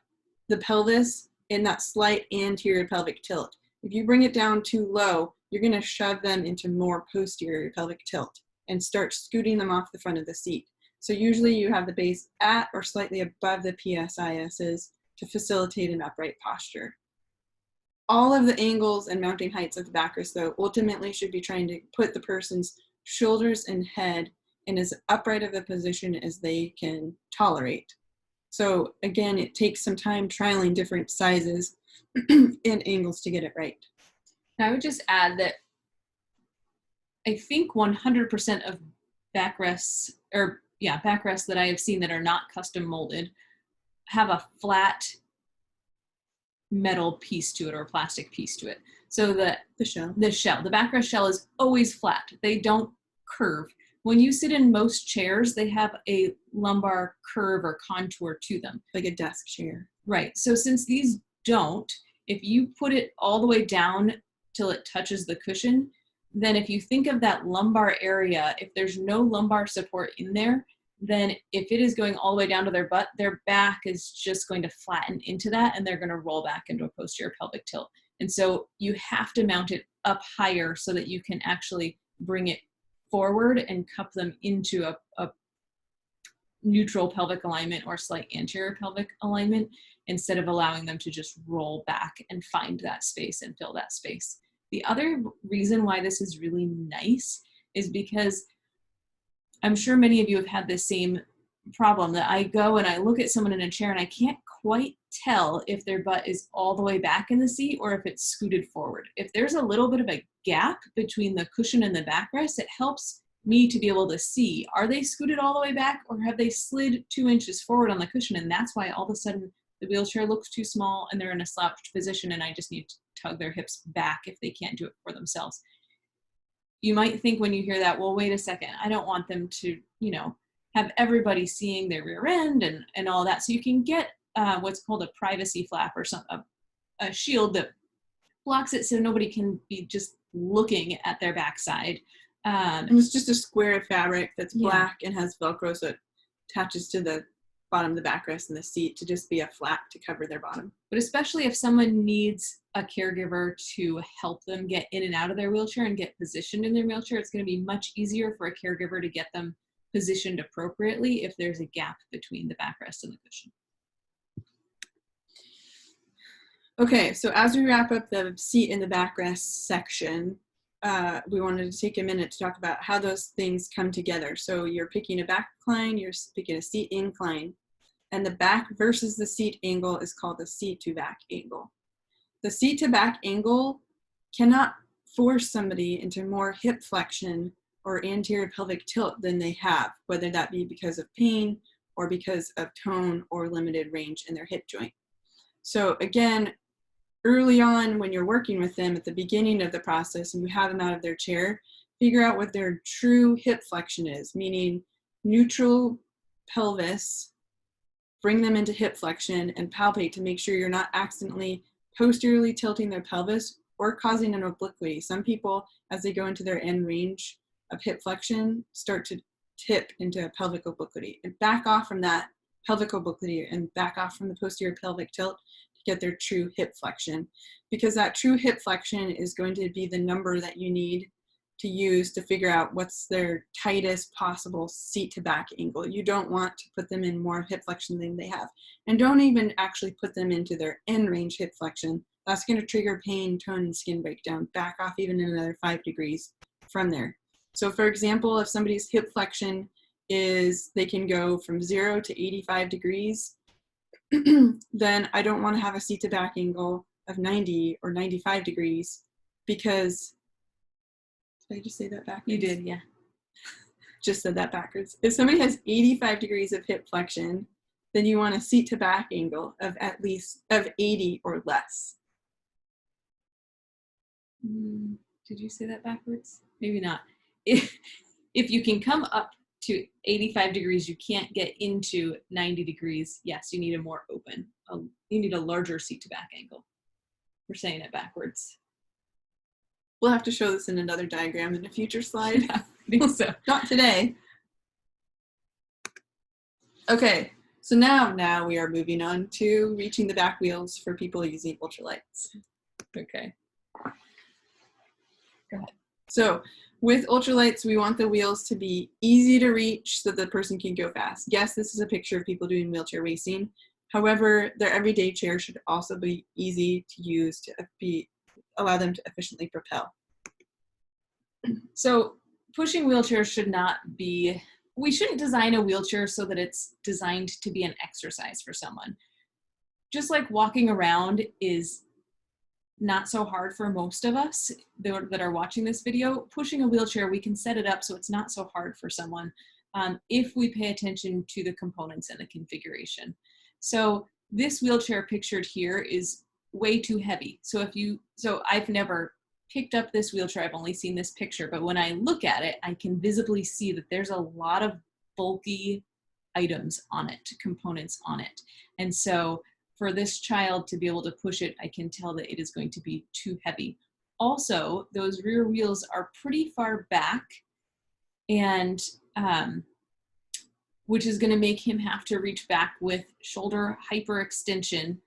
the pelvis in that slight anterior pelvic tilt. If you bring it down too low, you're going to shove them into more posterior pelvic tilt and start scooting them off the front of the seat. So usually you have the base at or slightly above the PSISs to facilitate an upright posture. All of the angles and mounting heights of the backrest, though, ultimately should be trying to put the person's shoulders and head in as upright of a position as they can tolerate. So again, it takes some time trialing different sizes and angles to get it right. And I would just add that I think 100% of backrests, backrests that I have seen that are not custom molded have a flat metal piece to it or plastic piece to it. So The shell. the backrest shell is always flat. They don't curve. When you sit in most chairs, they have a lumbar curve or contour to them. Like a desk chair. Right. So since these don't, if you put it all the way down till it touches the cushion, then if you think of that lumbar area, if there's no lumbar support in there, then if it is going all the way down to their butt, their back is just going to flatten into that and they're going to roll back into a posterior pelvic tilt. And so you have to mount it up higher so that you can actually bring it forward and cup them into a neutral pelvic alignment or slight anterior pelvic alignment instead of allowing them to just roll back and find that space and fill that space. The other reason why this is really nice is because I'm sure many of you have had this same problem that I go and I look at someone in a chair and I can't quite tell if their butt is all the way back in the seat or if it's scooted forward. If there's a little bit of a gap between the cushion and the backrest, it helps me to be able to see, are they scooted all the way back or have they slid 2 inches forward on the cushion? And that's why all of a sudden the wheelchair looks too small and they're in a slouched position and I just need to tug their hips back if they can't do it for themselves. You might think when you hear that, well, wait a second, I don't want them to, have everybody seeing their rear end and all that. So you can get what's called a privacy flap or a shield that blocks it so nobody can be just looking at their backside. And it's just a square of fabric that's black and has Velcro, so it attaches to the bottom of the backrest and the seat to just be a flap to cover their bottom. But especially if someone needs a caregiver to help them get in and out of their wheelchair and get positioned in their wheelchair, it's going to be much easier for a caregiver to get them positioned appropriately if there's a gap between the backrest and the cushion. Okay, so as we wrap up the seat and the backrest section, we wanted to take a minute to talk about how those things come together. So you're picking a back incline, you're picking a seat incline, and the back versus the seat angle is called the seat to back angle. The seat to back angle cannot force somebody into more hip flexion or anterior pelvic tilt than they have, whether that be because of pain or because of tone or limited range in their hip joint. So again, early on when you're working with them at the beginning of the process and you have them out of their chair, figure out what their true hip flexion is, meaning neutral pelvis, bring them into hip flexion and palpate to make sure you're not accidentally posteriorly tilting their pelvis or causing an obliquity. Some people, as they go into their end range of hip flexion, start to tip into a pelvic obliquity and back off from that pelvic obliquity and back off from the posterior pelvic tilt to get their true hip flexion, because that true hip flexion is going to be the number that you need to use to figure out what's their tightest possible seat to back angle. You don't want to put them in more hip flexion than they have, and don't even actually put them into their end range hip flexion. That's going to trigger pain, tone, and skin breakdown. Back off even another 5 degrees from there. So for example, if somebody's hip flexion is, they can go from 0 to 85 degrees, then I don't want to have a seat to back angle of 90 or 95 degrees because, did I just say that backwards? You did, yeah. Just said that backwards. If somebody has 85 degrees of hip flexion, then you want a seat to back angle of at least of 80 or less. Did you say that backwards? Maybe not. If you can come up to 85 degrees, you can't get into 90 degrees. Yes, you need a more open, you need a larger seat to back angle. We're saying it backwards. We'll have to show this in another diagram in a future slide. Yeah, I think so. Not today. Okay, so now we are moving on to reaching the back wheels for people using ultralights. Okay. Go ahead. So with ultralights, we want the wheels to be easy to reach so the person can go fast. Yes, this is a picture of people doing wheelchair racing. However, their everyday chair should also be easy to use to allow them to efficiently propel. So pushing wheelchairs should not be, we shouldn't design a wheelchair so that it's designed to be an exercise for someone. Just like walking around is not so hard for most of us that are watching this video, pushing a wheelchair, we can set it up so it's not so hard for someone if we pay attention to the components and the configuration. So this wheelchair pictured here is way too heavy. So I've never picked up this wheelchair. I've only seen this picture, but when I look at it, I can visibly see that there's a lot of bulky items on it, components on it. And so for this child to be able to push it, I can tell that it is going to be too heavy. Also, those rear wheels are pretty far back, and which is going to make him have to reach back with shoulder hyperextension,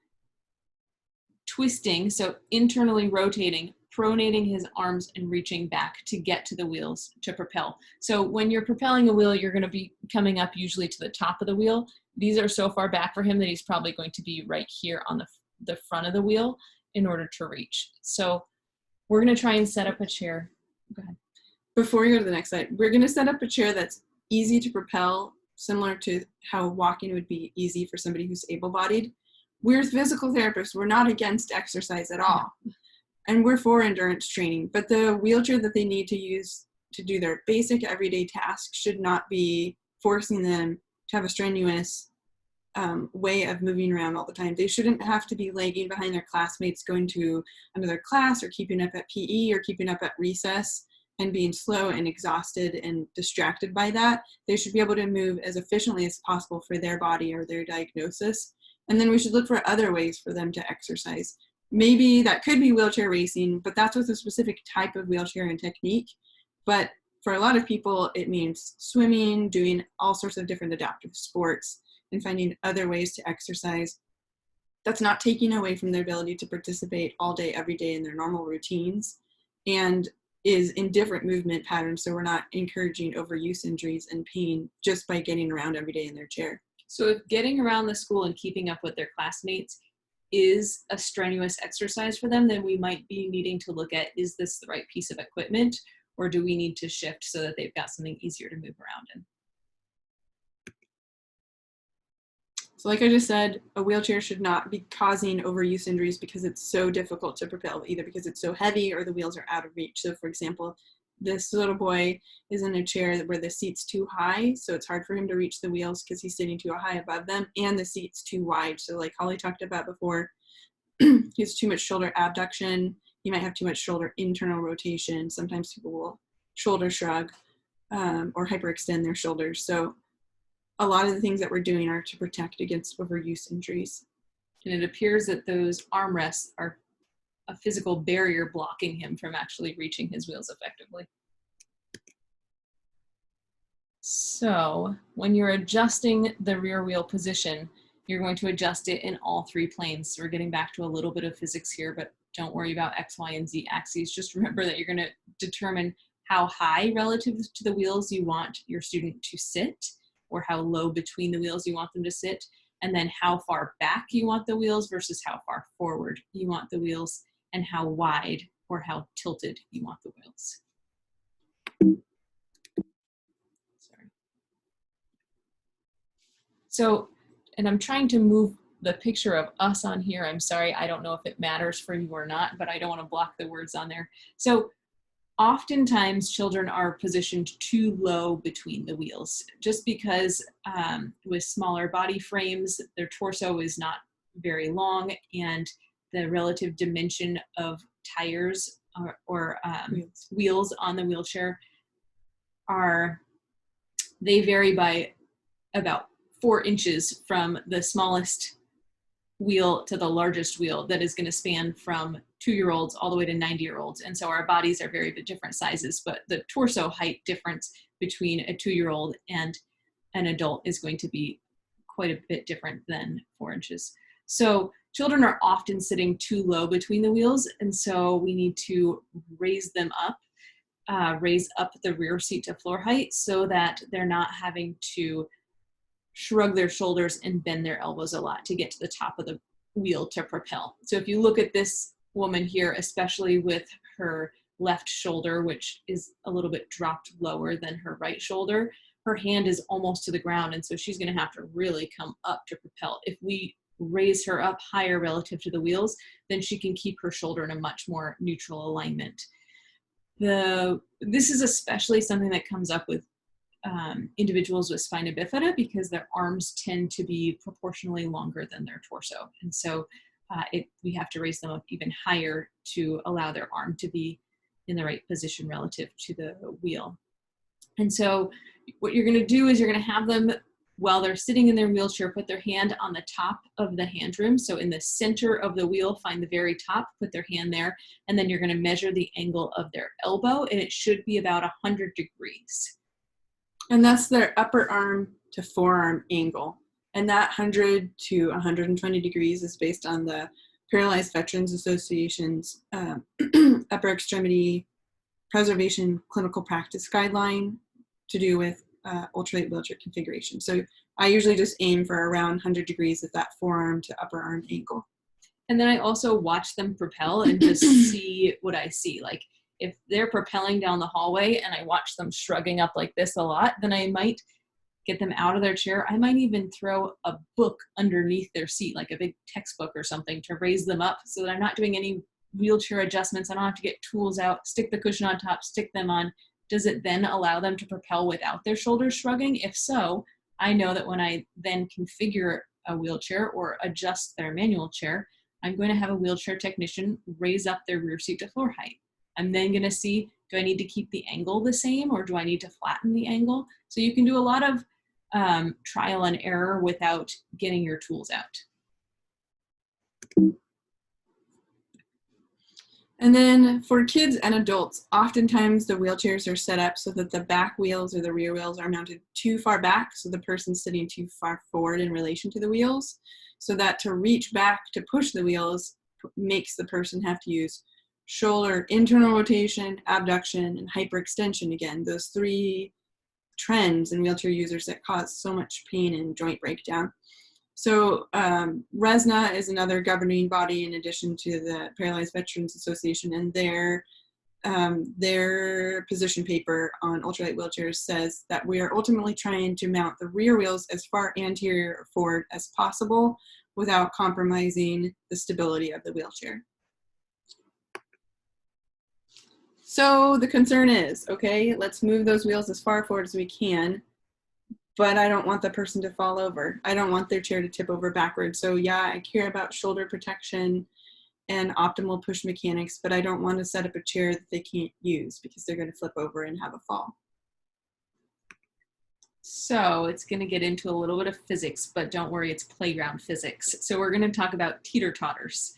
twisting, so internally rotating, pronating his arms and reaching back to get to the wheels to propel. So when you're propelling a wheel, you're going to be coming up usually to the top of the wheel. These are so far back for him that he's probably going to be right here on the front of the wheel in order to reach. So we're going to try and set up a chair. Go ahead. Before we go to the next slide, we're going to set up a chair that's easy to propel, similar to how walking would be easy for somebody who's able-bodied. We're physical therapists. We're not against exercise at all. And we're for endurance training, but the wheelchair that they need to use to do their basic everyday tasks should not be forcing them to have a strenuous way of moving around all the time. They shouldn't have to be lagging behind their classmates going to another class, or keeping up at PE, or keeping up at recess and being slow and exhausted and distracted by that. They should be able to move as efficiently as possible for their body or their diagnosis. And then we should look for other ways for them to exercise. Maybe that could be wheelchair racing, but that's with a specific type of wheelchair and technique. But for a lot of people, it means swimming, doing all sorts of different adaptive sports, and finding other ways to exercise. That's not taking away from their ability to participate all day, every day in their normal routines, and is in different movement patterns, so we're not encouraging overuse injuries and pain just by getting around every day in their chair. So if getting around the school and keeping up with their classmates is a strenuous exercise for them, then we might be needing to look at, is this the right piece of equipment, or do we need to shift so that they've got something easier to move around in? So like I just said, a wheelchair should not be causing overuse injuries because it's so difficult to propel, either because it's so heavy or the wheels are out of reach. So for example, this little boy is in a chair where the seat's too high, so it's hard for him to reach the wheels because he's sitting too high above them, and the seat's too wide. So like Holly talked about before, he has too much shoulder abduction. He might have too much shoulder internal rotation. Sometimes people will shoulder shrug or hyperextend their shoulders. So a lot of the things that we're doing are to protect against overuse injuries. And it appears that those armrests are a physical barrier blocking him from actually reaching his wheels effectively. So when you're adjusting the rear wheel position, you're going to adjust it in all three planes. So we're getting back to a little bit of physics here, but don't worry about X, Y, and Z axes. Just remember that you're going to determine how high relative to the wheels you want your student to sit, or how low between the wheels you want them to sit, and then how far back you want the wheels versus how far forward you want the wheels, and how wide or how tilted you want the wheels. Sorry. So, and I'm trying to move the picture of us on here. I'm sorry, I don't know if it matters for you or not, but I don't want to block the words on there. So oftentimes children are positioned too low between the wheels, just because with smaller body frames, their torso is not very long, and the relative dimension of tires or wheels on the wheelchair they vary by about 4 inches from the smallest wheel to the largest wheel that is going to span from 2-year-olds all the way to 90-year-olds. And so our bodies are very different sizes, but the torso height difference between a 2-year-old and an adult is going to be quite a bit different than 4 inches. So children are often sitting too low between the wheels, and so we need to raise them up, raise up the rear seat to floor height so that they're not having to shrug their shoulders and bend their elbows a lot to get to the top of the wheel to propel. So if you look at this woman here, especially with her left shoulder, which is a little bit dropped lower than her right shoulder, her hand is almost to the ground, and so she's going to have to really come up to propel. If we raise her up higher relative to the wheels, then she can keep her shoulder in a much more neutral alignment. This is especially something that comes up with individuals with spina bifida, because their arms tend to be proportionally longer than their torso. And so we have to raise them up even higher to allow their arm to be in the right position relative to the wheel. And so what you're going to do is you're going to have them, while they're sitting in their wheelchair, put their hand on the top of the handroom. So in the center of the wheel, find the very top, put their hand there, and then you're going to measure the angle of their elbow, and it should be about 100 degrees. And that's their upper arm to forearm angle. And that 100 to 120 degrees is based on the Paralyzed Veterans Association's upper extremity preservation clinical practice guideline to do with ultralight wheelchair configuration. So I usually just aim for around 100 degrees at that forearm to upper arm angle. And then I also watch them propel and just see what I see. Like if they're propelling down the hallway and I watch them shrugging up like this a lot, then I might get them out of their chair. I might even throw a book underneath their seat, like a big textbook or something, to raise them up so that I'm not doing any wheelchair adjustments. I don't have to get tools out, stick the cushion on top, stick them on. Does it then allow them to propel without their shoulders shrugging? If so, I know that when I then configure a wheelchair or adjust their manual chair, I'm going to have a wheelchair technician raise up their rear seat to floor height. I'm then going to see, do I need to keep the angle the same or do I need to flatten the angle? So you can do a lot of trial and error without getting your tools out. And then for kids and adults, oftentimes the wheelchairs are set up so that the back wheels or the rear wheels are mounted too far back, so the person's sitting too far forward in relation to the wheels, so that to reach back to push the wheels makes the person have to use shoulder internal rotation, abduction, and hyperextension. Again, those three trends in wheelchair users that cause so much pain and joint breakdown. So RESNA is another governing body in addition to the Paralyzed Veterans Association, and their position paper on ultralight wheelchairs says that we are ultimately trying to mount the rear wheels as far anterior or forward as possible without compromising the stability of the wheelchair. So the concern is, okay, let's move those wheels as far forward as we can, but I don't want the person to fall over. I don't want their chair to tip over backwards. So yeah, I care about shoulder protection and optimal push mechanics, but I don't want to set up a chair that they can't use because they're going to flip over and have a fall. So it's going to get into a little bit of physics, but don't worry, it's playground physics. So we're going to talk about teeter-totters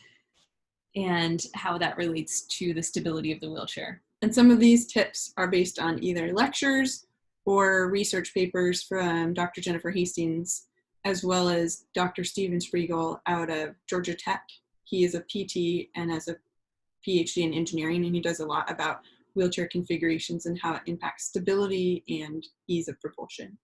and how that relates to the stability of the wheelchair. And some of these tips are based on either lectures or research papers from Dr. Jennifer Hastings, as well as Dr. Steven Spriegel out of Georgia Tech. He is a PT and has a PhD in engineering, and he does a lot about wheelchair configurations and how it impacts stability and ease of propulsion.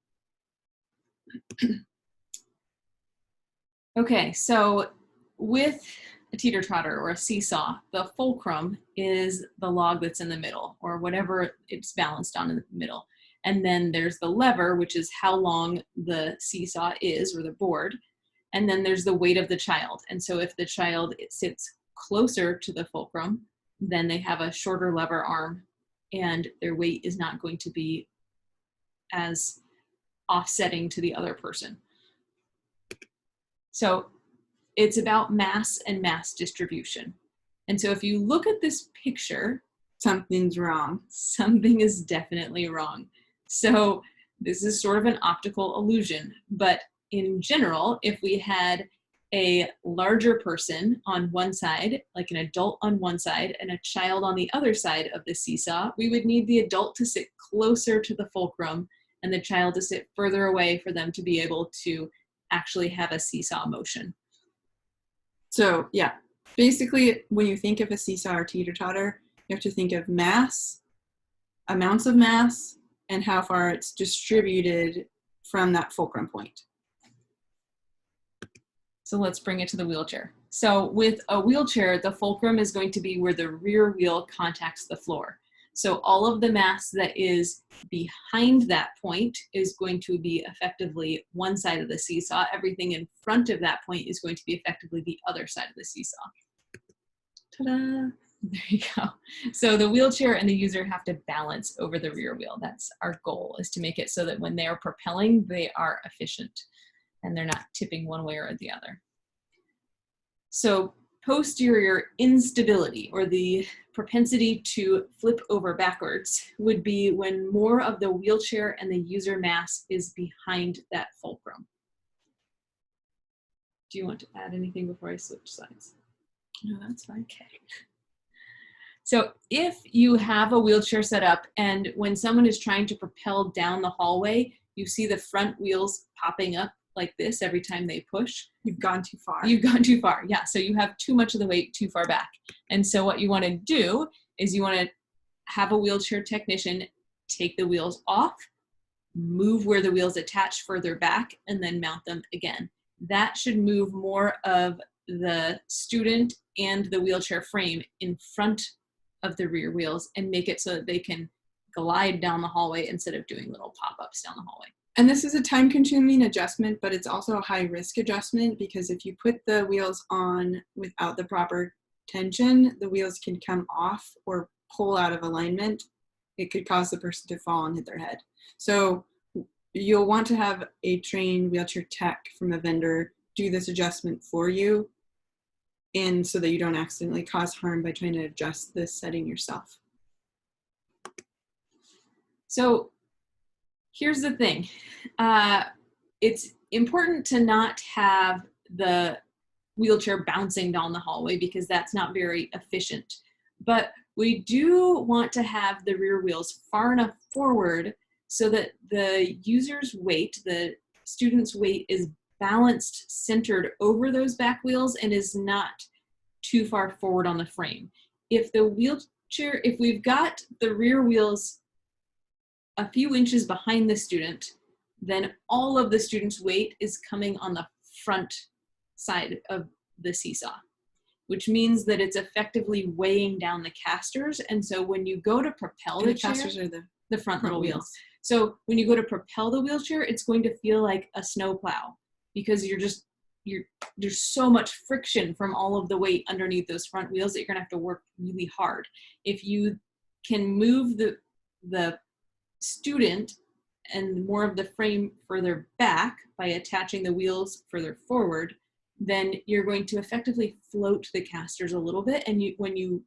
Okay, so with a teeter-totter or a seesaw, the fulcrum is the log that's in the middle, or whatever it's balanced on in the middle. And then there's the lever, which is how long the seesaw is, or the board. And then there's the weight of the child. And so if the child sits closer to the fulcrum, then they have a shorter lever arm and their weight is not going to be as offsetting to the other person. So it's about mass and mass distribution. And so if you look at this picture, something's wrong. Something is definitely wrong. So this is sort of an optical illusion, but in general, if we had a larger person on one side, like an adult on one side, and a child on the other side of the seesaw, we would need the adult to sit closer to the fulcrum and the child to sit further away for them to be able to actually have a seesaw motion. So yeah, basically when you think of a seesaw or teeter-totter, you have to think of mass, amounts of mass, and how far it's distributed from that fulcrum point. So let's bring it to the wheelchair. So with a wheelchair, the fulcrum is going to be where the rear wheel contacts the floor. So all of the mass that is behind that point is going to be effectively one side of the seesaw. Everything in front of that point is going to be effectively the other side of the seesaw. Ta-da! There you go. So the wheelchair and the user have to balance over the rear wheel. That's our goal, is to make it so that when they are propelling, they are efficient and they're not tipping one way or the other. So posterior instability, or the propensity to flip over backwards, would be when more of the wheelchair and the user mass is behind that fulcrum. Do you want to add anything before I switch slides? No, that's fine. Okay. So if you have a wheelchair set up and when someone is trying to propel down the hallway, you see the front wheels popping up like this every time they push. You've gone too far. You've gone too far, yeah. So you have too much of the weight too far back. And so what you want to do is you want to have a wheelchair technician take the wheels off, move where the wheels attach further back, and then mount them again. That should move more of the student and the wheelchair frame in front of the rear wheels and make it so that they can glide down the hallway instead of doing little pop-ups down the hallway. And this is a time-consuming adjustment, but it's also a high-risk adjustment because if you put the wheels on without the proper tension, the wheels can come off or pull out of alignment. It could cause the person to fall and hit their head. So you'll want to have a trained wheelchair tech from a vendor do this adjustment for you, and so that you don't accidentally cause harm by trying to adjust this setting yourself. So here's the thing. It's important to not have the wheelchair bouncing down the hallway because that's not very efficient. But we do want to have the rear wheels far enough forward so that the user's weight, the student's weight, is balanced, centered over those back wheels and is not too far forward on the frame. If the wheelchair, if we've got the rear wheels a few inches behind the student, then all of the student's weight is coming on the front side of the seesaw, which means that it's effectively weighing down the casters. And so when you go to propel the chair, casters are the front little wheels. So when you go to propel the wheelchair, it's going to feel like a snowplow because there's so much friction from all of the weight underneath those front wheels that you're gonna have to work really hard. If you can move the student and more of the frame further back by attaching the wheels further forward, then you're going to effectively float the casters a little bit. And when you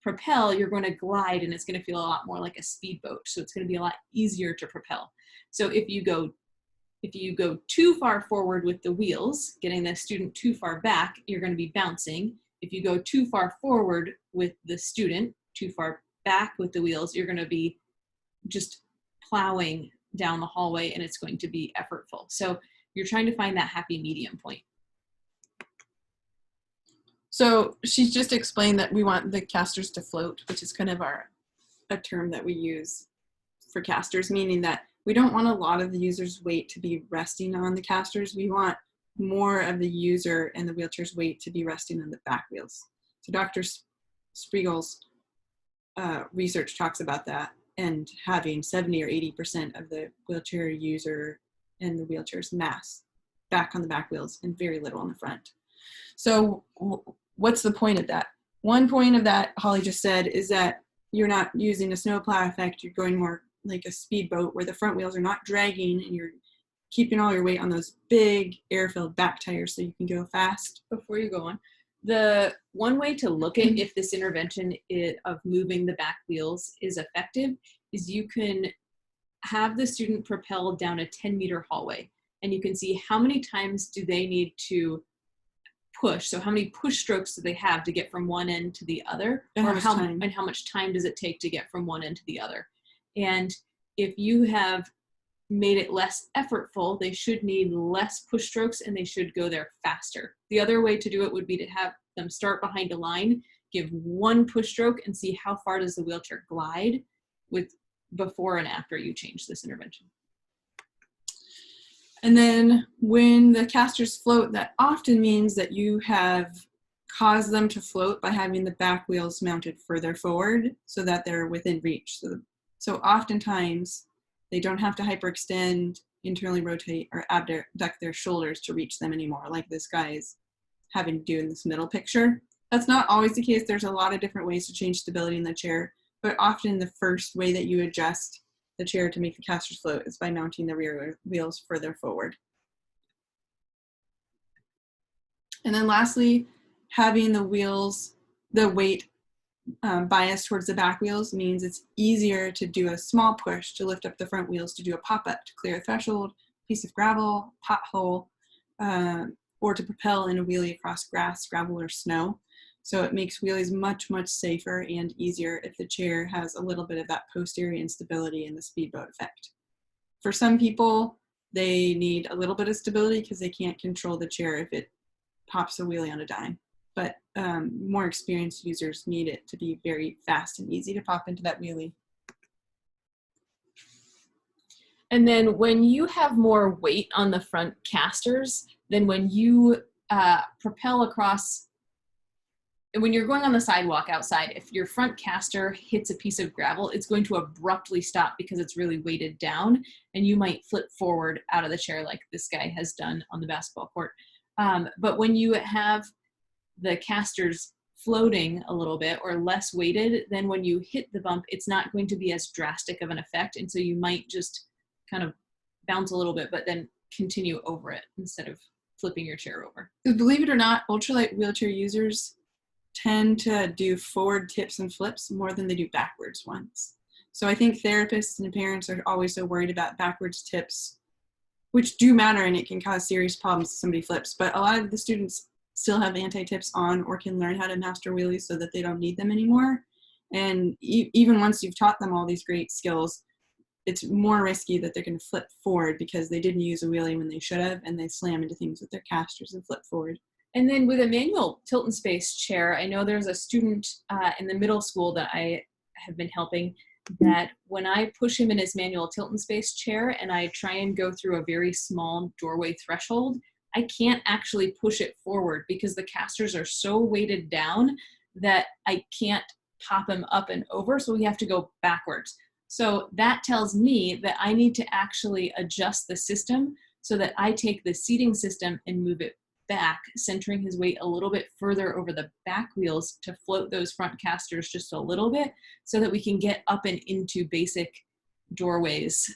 propel, you're going to glide and it's going to feel a lot more like a speedboat. So it's going to be a lot easier to propel. So if you go too far forward with the wheels, getting the student too far back, you're going to be bouncing. If you go too far forward with the student, too far back with the wheels, you're going to be just plowing down the hallway and it's going to be effortful. So you're trying to find that happy medium point. So she's just explained that we want the casters to float, which is kind of a term that we use for casters, meaning that we don't want a lot of the user's weight to be resting on the casters. We want more of the user and the wheelchair's weight to be resting on the back wheels. So Dr. Spiegel's research talks about that, and having 70 or 80% of the wheelchair user and the wheelchair's mass back on the back wheels and very little on the front. So what's the point of that? One point of that, Holly just said, is that you're not using a snowplow effect. You're going more like a speedboat where the front wheels are not dragging and you're keeping all your weight on those big air-filled back tires so you can go fast. Before you go on, the one way to look at if this intervention of moving the back wheels is effective is you can have the student propel down a 10-meter hallway and you can see how many times do they need to push. So how many push strokes do they have to get from one end to the other, and or how much time does it take to get from one end to the other? And if you have made it less effortful, they should need less push strokes and they should go there faster. The other way to do it would be to have them start behind a line, give one push stroke and see how far does the wheelchair glide with before and after you change this intervention. And then when the casters float, that often means that you have caused them to float by having the back wheels mounted further forward so that they're within reach. So oftentimes they don't have to hyperextend, internally rotate, or abduct their shoulders to reach them anymore, like this guy is having to do in this middle picture. That's not always the case. There's a lot of different ways to change stability in the chair, but often the first way that you adjust the chair to make the casters float is by mounting the rear wheels further forward. And then lastly, having the wheels, the weight biased towards the back wheels means it's easier to do a small push to lift up the front wheels to do a pop-up to clear a threshold, piece of gravel, pothole, or to propel in a wheelie across grass, gravel, or snow. So it makes wheelies much, much safer and easier if the chair has a little bit of that posterior instability and the speedboat effect. For some people, they need a little bit of stability because they can't control the chair if it pops a wheelie on a dime. But more experienced users need it to be very fast and easy to pop into that wheelie. And then when you have more weight on the front casters, then when you propel across, when you're going on the sidewalk outside, if your front caster hits a piece of gravel, it's going to abruptly stop because it's really weighted down, and you might flip forward out of the chair like this guy has done on the basketball court. But when you have the casters floating a little bit or less weighted, then when you hit the bump, it's not going to be as drastic of an effect. And so you might just kind of bounce a little bit, but then continue over it instead of flipping your chair over. Believe it or not, ultralight wheelchair users tend to do forward tips and flips more than they do backwards ones. So I think therapists and parents are always so worried about backwards tips, which do matter and it can cause serious problems if somebody flips. But a lot of the students still have anti-tips on or can learn how to master wheelies so that they don't need them anymore. And even once you've taught them all these great skills, it's more risky that they're going to flip forward because they didn't use a wheelie when they should have, and they slam into things with their casters and flip forward. And then with a manual tilt and space chair, I know there's a student in the middle school that I have been helping that when I push him in his manual tilt and space chair and I try and go through a very small doorway threshold, I can't actually push it forward because the casters are so weighted down that I can't pop him up and over, so we have to go backwards. So that tells me that I need to actually adjust the system so that I take the seating system and move it back, centering his weight a little bit further over the back wheels to float those front casters just a little bit so that we can get up and into basic doorways.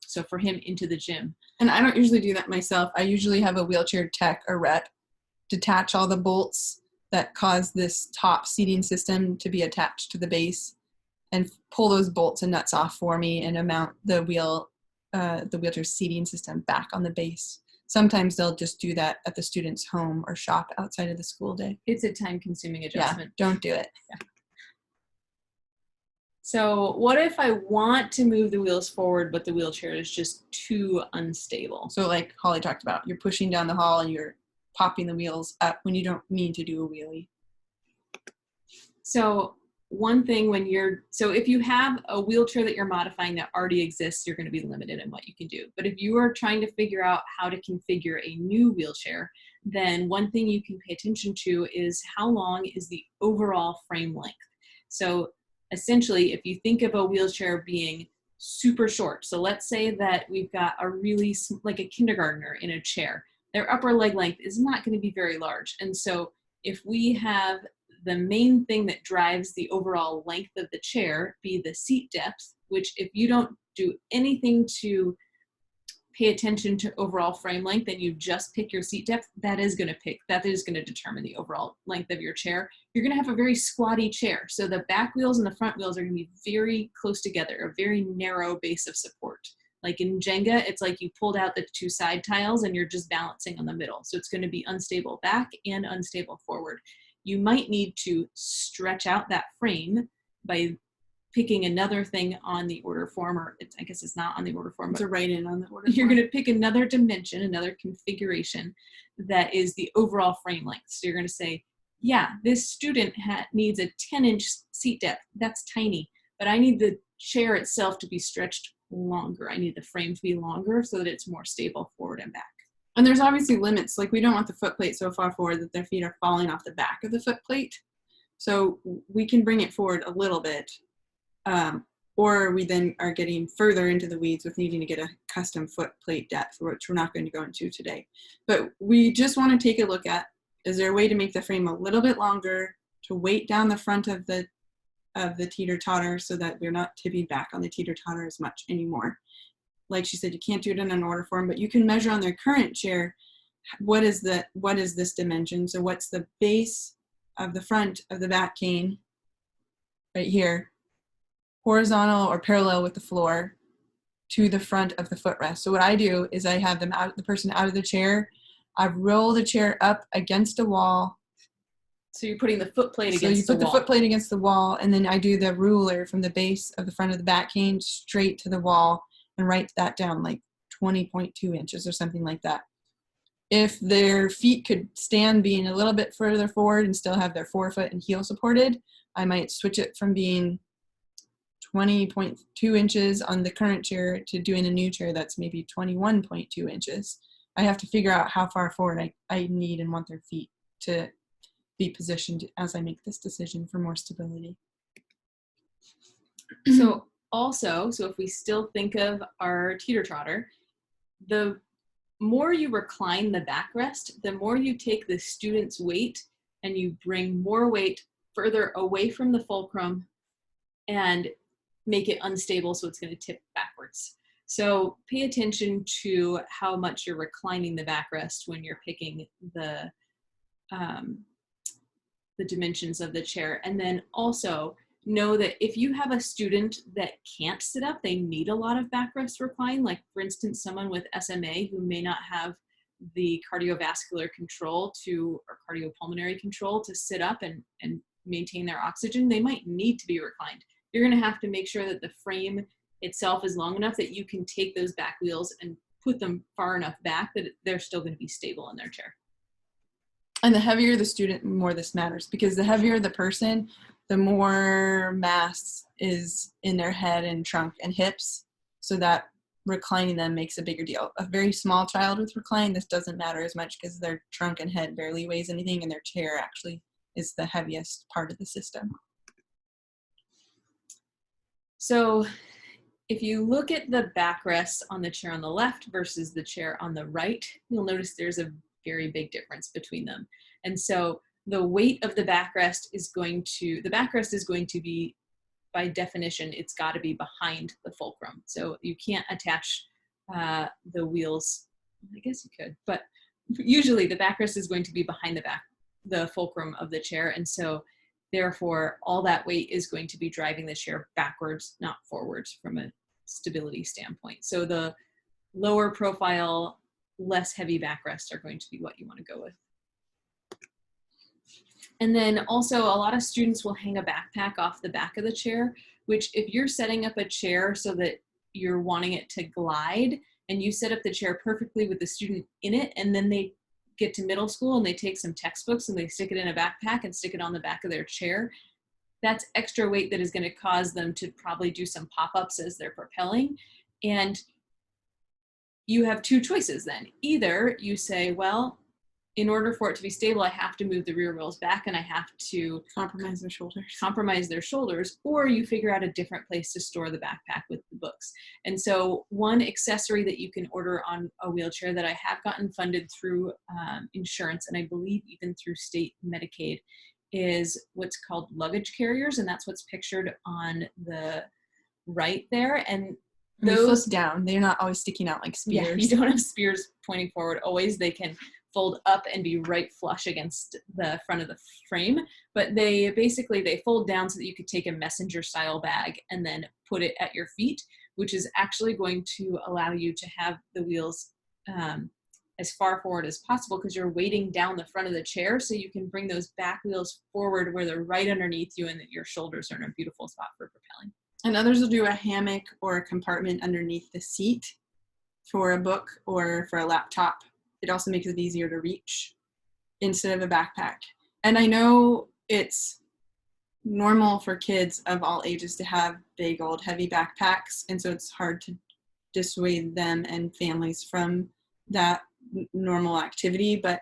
So for him into the gym. And I don't usually do that myself. I usually have a wheelchair tech or rep detach all the bolts that cause this top seating system to be attached to the base and pull those bolts and nuts off for me and mount the wheelchair seating system back on the base. Sometimes they'll just do that at the student's home or shop outside of the school day. It's a time-consuming adjustment. Yeah, don't do it. Yeah. So what if I want to move the wheels forward, but the wheelchair is just too unstable? So like Holly talked about, you're pushing down the hall and you're popping the wheels up when you don't mean to do a wheelie. So one thing so if you have a wheelchair that you're modifying that already exists, you're going to be limited in what you can do. But if you are trying to figure out how to configure a new wheelchair, then one thing you can pay attention to is how long is the overall frame length. So essentially, if you think of a wheelchair being super short, so let's say that we've got like a kindergartner in a chair, their upper leg length is not going to be very large. And so if we have the main thing that drives the overall length of the chair be the seat depth, which if you don't do anything to pay attention to overall frame length and you just pick your seat depth, that is going to determine the overall length of your chair. You're going to have a very squatty chair. So the back wheels and the front wheels are going to be very close together, a very narrow base of support. Like in Jenga, it's like you pulled out the two side tiles and you're just balancing on the middle. So it's going to be unstable back and unstable forward. You might need to stretch out that frame by picking another thing on the order form, or I guess it's not on the order form. It's a write-in on the order form. You're going to pick another dimension, another configuration that is the overall frame length. So you're going to say, yeah, this student needs a 10-inch seat depth. That's tiny, but I need the chair itself to be stretched longer. I need the frame to be longer so that it's more stable forward and back. And there's obviously limits. Like we don't want the foot plate so far forward that their feet are falling off the back of the foot plate. So we can bring it forward a little bit. Or we then are getting further into the weeds with needing to get a custom foot plate depth, which we're not going to go into today. But we just want to take a look at, is there a way to make the frame a little bit longer to weight down the front of the teeter-totter so that we're not tipping back on the teeter-totter as much anymore. Like she said, you can't do it in an order form, but you can measure on their current chair what is this dimension? So what's the base of the front of the back cane right here, horizontal or parallel with the floor to the front of the footrest. So what I do is I have the person out of the chair. I roll the chair up against a wall. So you're putting the foot plate against the wall. So you put the foot plate against the wall, and then I do the ruler from the base of the front of the back cane straight to the wall and write that down like 20.2 inches or something like that. If their feet could stand being a little bit further forward and still have their forefoot and heel supported, I might switch it from being 20.2 inches on the current chair to doing a new chair that's maybe 21.2 inches. I have to figure out how far forward I need and want their feet to be positioned as I make this decision for more stability. So if we still think of our teeter-totter, the more you recline the backrest, the more you take the student's weight and you bring more weight further away from the fulcrum and make it unstable, so it's going to tip backwards. So pay attention to how much you're reclining the backrest when you're picking the dimensions of the chair. And then also know that if you have a student that can't sit up, they need a lot of backrest recline, like for instance, someone with SMA who may not have the cardiovascular control or cardiopulmonary control to sit up and maintain their oxygen, they might need to be reclined. You're going to have to make sure that the frame itself is long enough that you can take those back wheels and put them far enough back that they're still going to be stable in their chair. And the heavier the student, the more this matters, because the heavier the person, the more mass is in their head and trunk and hips, so that reclining them makes a bigger deal. A very small child with recline, this doesn't matter as much because their trunk and head barely weighs anything, and their chair actually is the heaviest part of the system. So if you look at the backrest on the chair on the left versus the chair on the right, you'll notice there's a very big difference between them. And so the weight of the backrest is going to be, by definition, it's got to be behind the fulcrum. So you can't attach the wheels. I guess you could, but usually the backrest is going to be behind the fulcrum of the chair. And so therefore all that weight is going to be driving the chair backwards, not forwards from a stability standpoint. So the lower profile, less heavy backrests are going to be what you want to go with. And then also a lot of students will hang a backpack off the back of the chair, which if you're setting up a chair so that you're wanting it to glide and you set up the chair perfectly with the student in it, and then they get to middle school and they take some textbooks and they stick it in a backpack and stick it on the back of their chair, that's extra weight that is going to cause them to probably do some pop-ups as they're propelling. And you have two choices then. Either you say, well, in order for it to be stable, I have to move the rear wheels back and I have to compromise their shoulders, or you figure out a different place to store the backpack with the books. And so one accessory that you can order on a wheelchair that I have gotten funded through insurance, and I believe even through state Medicaid, is what's called luggage carriers. And that's what's pictured on the right there. And those flip down, they're not always sticking out like spears. Yeah, you don't have spears pointing forward always. They can fold up and be right flush against the front of the frame, but they fold down so that you could take a messenger style bag and then put it at your feet, which is actually going to allow you to have the wheels as far forward as possible because you're weighting down the front of the chair, so you can bring those back wheels forward where they're right underneath you and that your shoulders are in a beautiful spot for propelling. And others will do a hammock or a compartment underneath the seat for a book or for a laptop. It also makes it easier to reach instead of a backpack. And I know it's normal for kids of all ages to have big old heavy backpacks, and so it's hard to dissuade them and families from that normal activity. But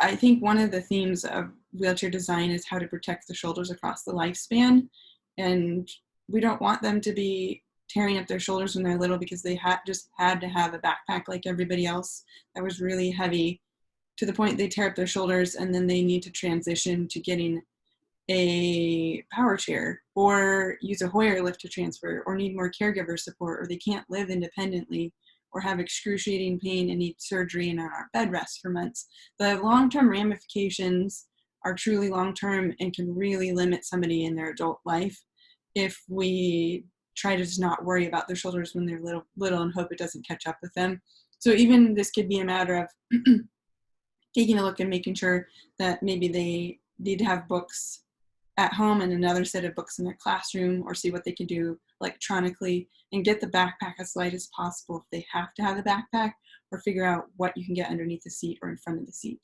I think one of the themes of wheelchair design is how to protect the shoulders across the lifespan, and we don't want them to be tearing up their shoulders when they're little because they just had to have a backpack like everybody else that was really heavy to the point they tear up their shoulders, and then they need to transition to getting a power chair or use a Hoyer lift to transfer or need more caregiver support, or they can't live independently, or have excruciating pain and need surgery and are on bed rest for months. The long-term ramifications are truly long-term and can really limit somebody in their adult life if we try to just not worry about their shoulders when they're little and hope it doesn't catch up with them. So even this could be a matter of taking a look and making sure that maybe they need to have books at home and another set of books in their classroom, or see what they can do electronically, and get the backpack as light as possible if they have to have the backpack, or figure out what you can get underneath the seat or in front of the seat.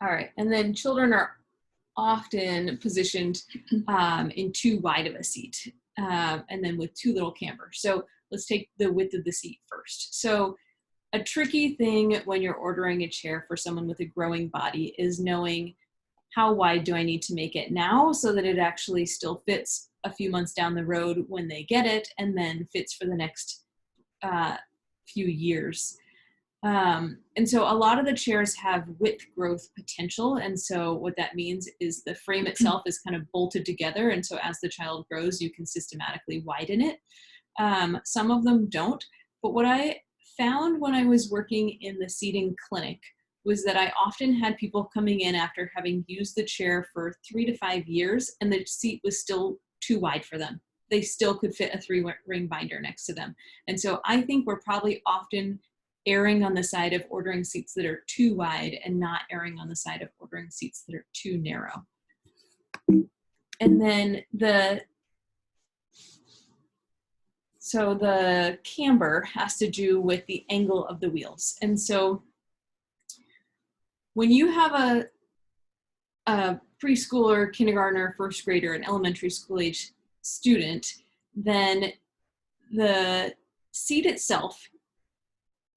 All right, and then children are often positioned in too wide of a seat, and then with too little camber. So let's take the width of the seat first. So a tricky thing when you're ordering a chair for someone with a growing body is knowing how wide do I need to make it now so that it actually still fits a few months down the road when they get it, and then fits for the next few years. And so a lot of the chairs have width growth potential. And so what that means is the frame itself is kind of bolted together. And so as the child grows, you can systematically widen it. Some of them don't. But what I found when I was working in the seating clinic was that I often had people coming in after having used the chair for 3 to 5 years, and the seat was still too wide for them. They still could fit a 3-ring binder next to them. And so I think we're probably often erring on the side of ordering seats that are too wide and not erring on the side of ordering seats that are too narrow. And then the camber has to do with the angle of the wheels. And so when you have a preschooler, kindergartner, first grader, an elementary school age student, then the seat itself,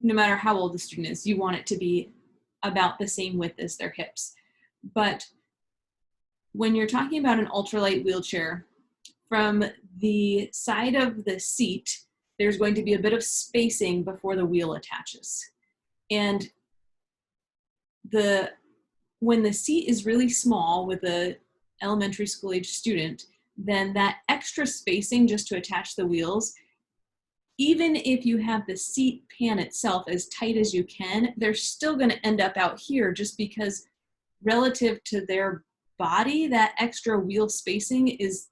no matter how old the student is, you want it to be about the same width as their hips. But when you're talking about an ultralight wheelchair, from the side of the seat, there's going to be a bit of spacing before the wheel attaches. And when the seat is really small with a elementary school age student, then that extra spacing just to attach the wheels, even if you have the seat pan itself as tight as you can, they're still going to end up out here just because relative to their body, that extra wheel spacing is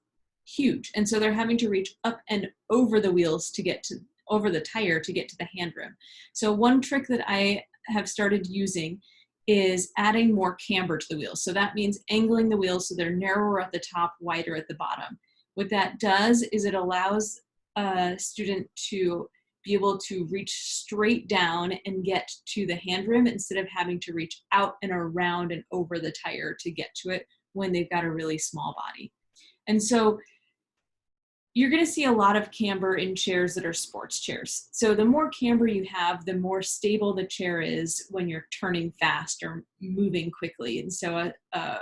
huge. And so they're having to reach up and over the wheels to get to, over the tire to get to the handrim. So one trick that I have started using is adding more camber to the wheels. So that means angling the wheels so they're narrower at the top, wider at the bottom. What that does is it allows a student to be able to reach straight down and get to the hand rim instead of having to reach out and around and over the tire to get to it when they've got a really small body. And so you're going to see a lot of camber in chairs that are sports chairs. So the more camber you have, the more stable the chair is when you're turning fast or moving quickly. And so a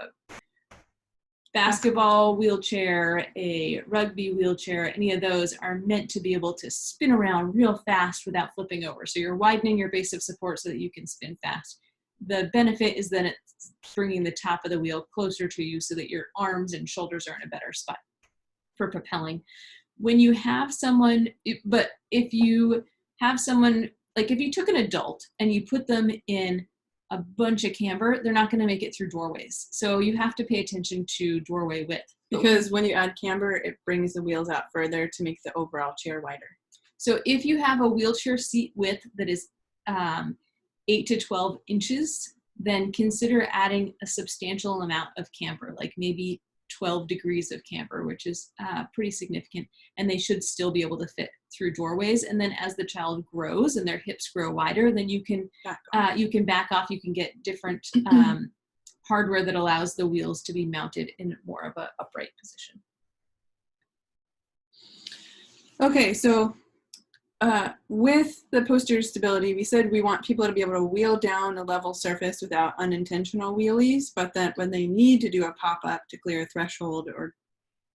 basketball wheelchair, a rugby wheelchair, any of those are meant to be able to spin around real fast without flipping over. So you're widening your base of support so that you can spin fast. The benefit is that it's bringing the top of the wheel closer to you so that your arms and shoulders are in a better spot for propelling. When you have someone, but if you have someone, like if you took an adult and you put them in a bunch of camber, they're not going to make it through doorways. So you have to pay attention to doorway width. Because when you add camber, it brings the wheels out further to make the overall chair wider. So if you have a wheelchair seat width that is 8 to 12 inches, then consider adding a substantial amount of camber, like maybe 12 degrees of camber, which is pretty significant, and they should still be able to fit through doorways. And then as the child grows and their hips grow wider, then you can back off. You can get different hardware that allows the wheels to be mounted in more of an upright position. Okay, so with the posterior stability, we said we want people to be able to wheel down a level surface without unintentional wheelies, but that when they need to do a pop-up to clear a threshold or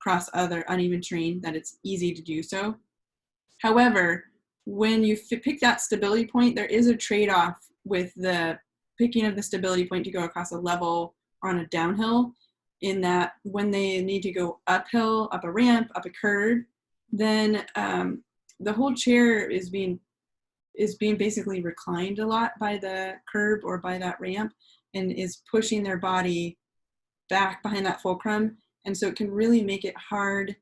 cross other uneven terrain, that it's easy to do so. However, when you pick that stability point, there is a trade-off with the picking of the stability point to go across a level on a downhill, in that when they need to go uphill, up a ramp, up a curve, then the whole chair is being basically reclined a lot by the curb or by that ramp, and is pushing their body back behind that fulcrum. And so it can really make it hard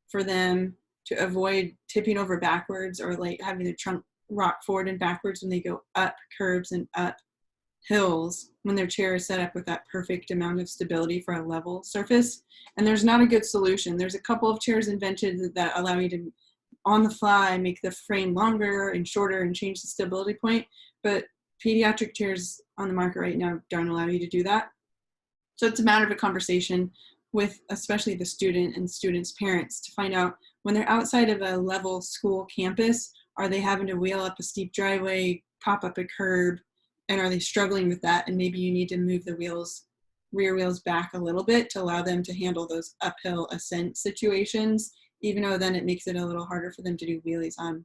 for them to avoid tipping over backwards, or like having the trunk rock forward and backwards when they go up curbs and up hills, when their chair is set up with that perfect amount of stability for a level surface. And there's not a good solution. There's a couple of chairs invented that allow you to, on the fly, make the frame longer and shorter and change the stability point. But pediatric chairs on the market right now don't allow you to do that. So it's a matter of a conversation with especially the student and students' parents to find out, when they're outside of a level school campus, are they having to wheel up a steep driveway, pop up a curb, and are they struggling with that? And maybe you need to move the rear wheels back a little bit to allow them to handle those uphill ascent situations, even though then it makes it a little harder for them to do wheelies on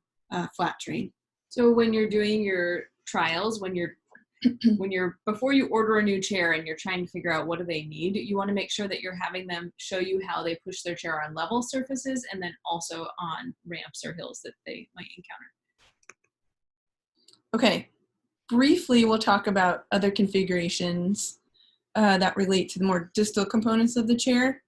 flat terrain. So when you're doing your trials, before you order a new chair and you're trying to figure out what do they need, you want to make sure that you're having them show you how they push their chair on level surfaces, and then also on ramps or hills that they might encounter. Okay, briefly we'll talk about other configurations that relate to the more distal components of the chair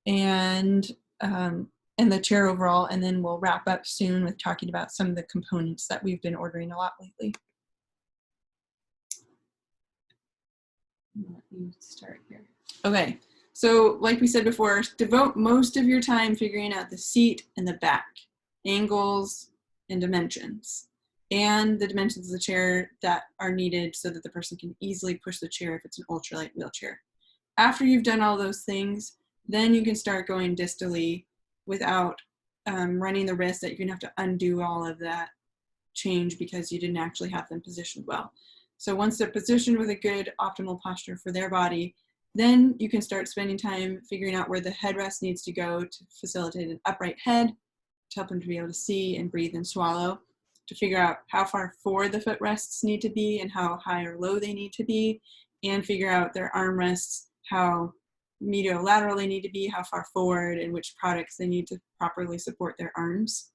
and the chair overall, and then we'll wrap up soon with talking about some of the components that we've been ordering a lot lately. Let you start here. Okay, so like we said before, devote most of your time figuring out the seat and the back, angles and dimensions, and the dimensions of the chair that are needed so that the person can easily push the chair if it's an ultralight wheelchair. After you've done all those things, then you can start going distally without running the risk that you're gonna have to undo all of that change because you didn't actually have them positioned well. So once they're positioned with a good optimal posture for their body, then you can start spending time figuring out where the headrest needs to go to facilitate an upright head, to help them to be able to see and breathe and swallow, to figure out how far forward the footrests need to be and how high or low they need to be, and figure out their armrests, how mediolateral they need to be, how far forward, and which products they need to properly support their arms.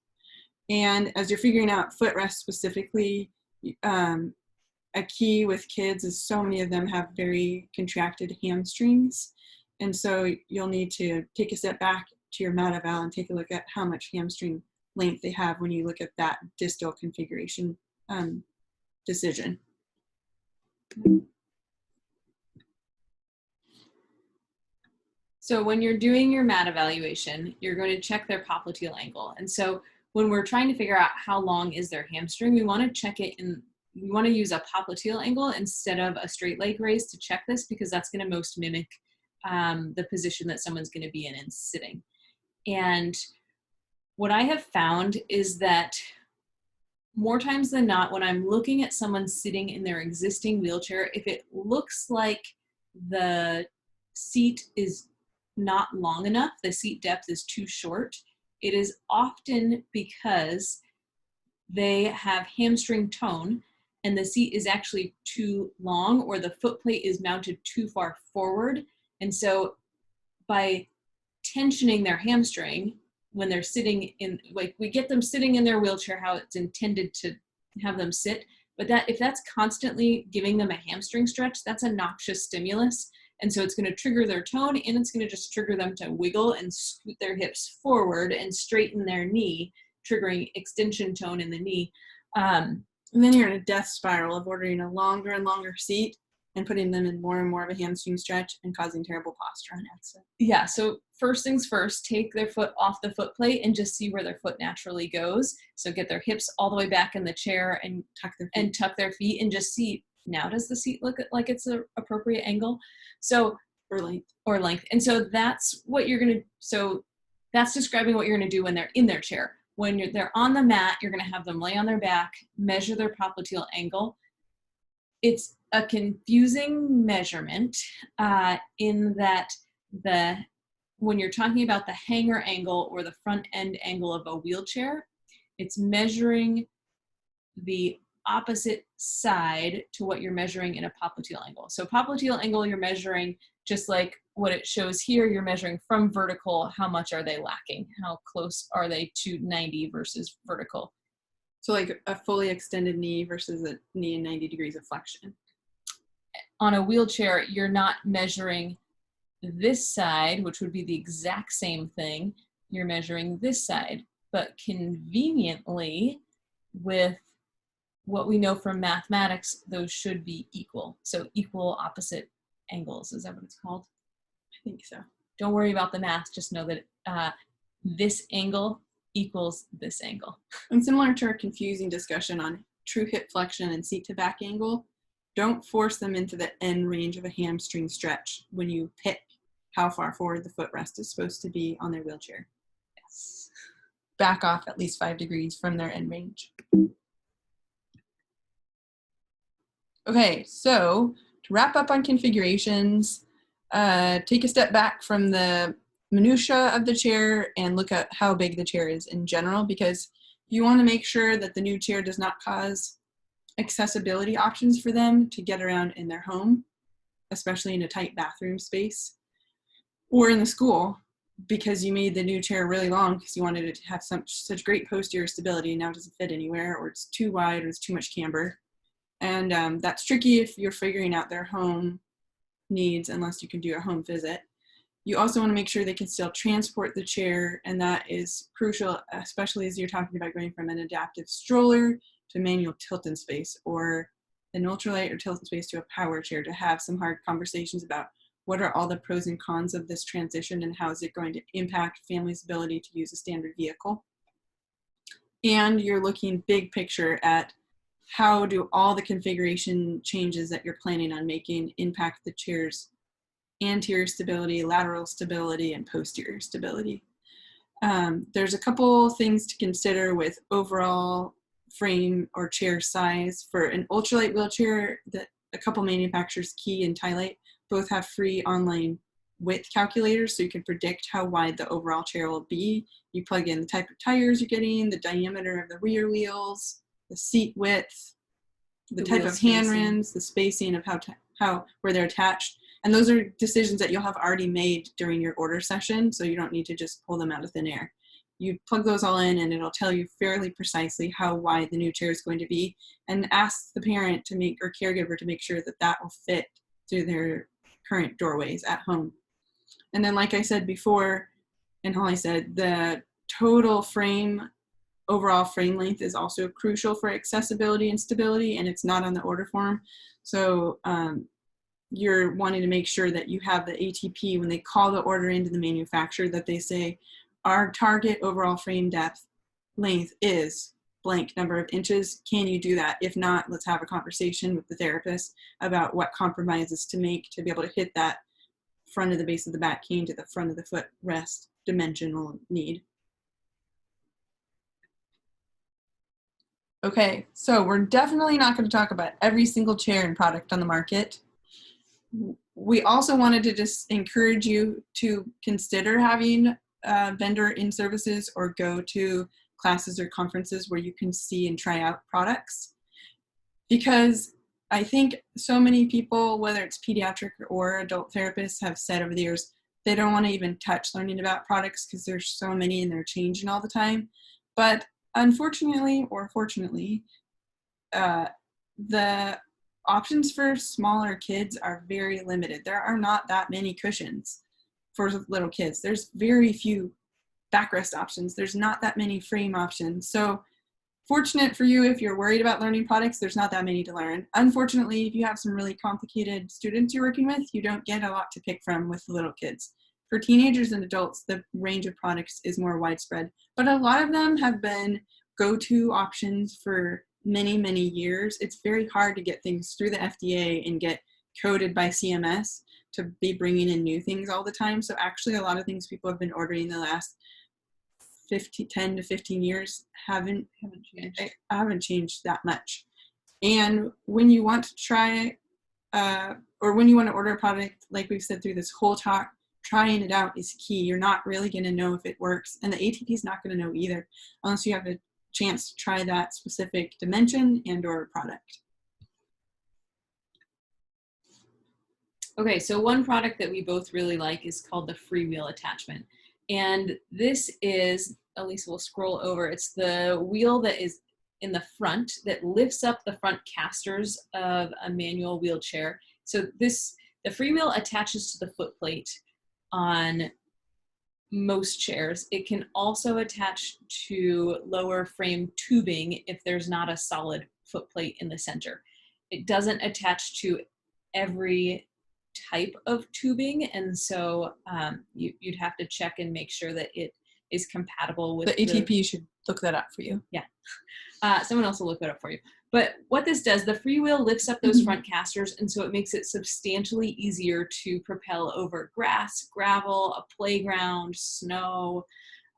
And as you're figuring out footrests specifically, a key with kids is so many of them have very contracted hamstrings. And so you'll need to take a step back to your mat eval and take a look at how much hamstring length they have when you look at that distal configuration decision. So when you're doing your mat evaluation, you're going to check their popliteal angle. And so when we're trying to figure out how long is their hamstring, we want to check it in, we want to use a popliteal angle instead of a straight leg raise to check this, because that's going to most mimic the position that someone's going to be in sitting. And what I have found is that more times than not, when I'm looking at someone sitting in their existing wheelchair, if it looks like the seat is not long enough, the seat depth is too short, it is often because they have hamstring tone and the seat is actually too long, or the foot plate is mounted too far forward. And so by tensioning their hamstring when they're sitting in, like we get them sitting in their wheelchair how it's intended to have them sit, but that if that's constantly giving them a hamstring stretch, that's a noxious stimulus. And so it's going to trigger their tone, and it's going to just trigger them to wiggle and scoot their hips forward and straighten their knee, triggering extension tone in the knee. And then you're in a death spiral of ordering a longer and longer seat and putting them in more and more of a hamstring stretch and causing terrible posture on accident. Yeah, so first things first, take their foot off the foot plate and just see where their foot naturally goes. So get their hips all the way back in the chair and tuck their feet and just see, now does the seat look like it's an appropriate angle? So, or length. And so that's what you're going to, so that's describing what you're going to do when they're in their chair. When they're on the mat, you're going to have them lay on their back, measure their popliteal angle. It's a confusing measurement in that when you're talking about the hanger angle or the front end angle of a wheelchair, it's measuring the opposite side to what you're measuring in a popliteal angle. So popliteal angle, you're measuring just like what it shows here, you're measuring from vertical, how much are they lacking? How close are they to 90 versus vertical? So like a fully extended knee versus a knee in 90 degrees of flexion. On a wheelchair, you're not measuring this side, which would be the exact same thing. You're measuring this side, but conveniently, with what we know from mathematics, those should be equal. So equal opposite angles, is that what it's called? I think so. Don't worry about the math, just know that this angle equals this angle. And similar to our confusing discussion on true hip flexion and seat to back angle, don't force them into the end range of a hamstring stretch when you pick how far forward the footrest is supposed to be on their wheelchair. Yes. Back off at least 5 degrees from their end range. Okay, so to wrap up on configurations, take a step back from the minutia of the chair and look at how big the chair is in general, because you want to make sure that the new chair does not cause accessibility options for them to get around in their home, especially in a tight bathroom space or in the school, because you made the new chair really long because you wanted it to have such great posterior stability, and now it doesn't fit anywhere, or it's too wide, or it's too much camber. And that's tricky if you're figuring out their home needs, unless you can do a home visit. You also want to make sure they can still transport the chair, and that is crucial, especially as you're talking about going from an adaptive stroller to manual tilt-in space, or an ultralight or tilt-in space to a power chair, to have some hard conversations about what are all the pros and cons of this transition and how is it going to impact families' ability to use a standard vehicle. And you're looking big picture at how do all the configuration changes that you're planning on making impact the chair's anterior stability, lateral stability, and posterior stability. There's a couple things to consider with overall frame or chair size. For an ultralight wheelchair, that a couple manufacturers, Key and Tylite, both have free online width calculators, so you can predict how wide the overall chair will be. You plug in the type of tires you're getting, the diameter of the rear wheels, the seat width, the type of hand rims, the spacing of where they're attached. And those are decisions that you'll have already made during your order session, so you don't need to just pull them out of thin air. You plug those all in and it'll tell you fairly precisely how wide the new chair is going to be, and ask the parent to make, or caregiver to make sure that that will fit through their current doorways at home. And then, like I said before, and Holly said, the total frame, overall frame length is also crucial for accessibility and stability, and it's not on the order form. So you're wanting to make sure that you have the ATP when they call the order into the manufacturer, that they say, our target overall frame depth length is blank number of inches. Can you do that? If not, let's have a conversation with the therapist about what compromises to make to be able to hit that front of the base of the back cane to the front of the foot rest dimensional need. Okay, so we're definitely not going to talk about every single chair and product on the market. We also wanted to just encourage you to consider having vendor in services or go to classes or conferences where you can see and try out products, because I think so many people, whether it's pediatric or adult therapists, have said over the years they don't want to even touch learning about products because there's so many and they're changing all the time. But unfortunately, or fortunately, the options for smaller kids are very limited. There are not that many cushions for little kids. There's very few backrest options. There's not that many frame options. So fortunate for you, if you're worried about learning products, there's not that many to learn. Unfortunately, if you have some really complicated students you're working with, you don't get a lot to pick from with little kids. For teenagers and adults, the range of products is more widespread, but a lot of them have been go-to options for many, many years. It's very hard to get things through the FDA and get coded by CMS to be bringing in new things all the time. So actually a lot of things people have been ordering the last 10 to 15 years haven't changed that much. And when you want to try, or when you want to order a product, like we've said through this whole talk, trying it out is key. You're not really going to know if it works, and the ATP is not going to know either unless you have a chance to try that specific dimension and or product. Okay, so one product that we both really like is called the Freewheel attachment. And this is, Elisa will scroll over, it's the wheel that is in the front that lifts up the front casters of a manual wheelchair. So the freewheel attaches to the foot plate on most chairs. It can also attach to lower frame tubing if there's not a solid foot plate in the center. It doesn't attach to every type of tubing, and so you'd have to check and make sure that it is compatible with the ATP should look that up for you. Yeah. Someone else will look that up for you. But what this does, the freewheel lifts up those front casters, and so it makes it substantially easier to propel over grass, gravel, a playground, snow,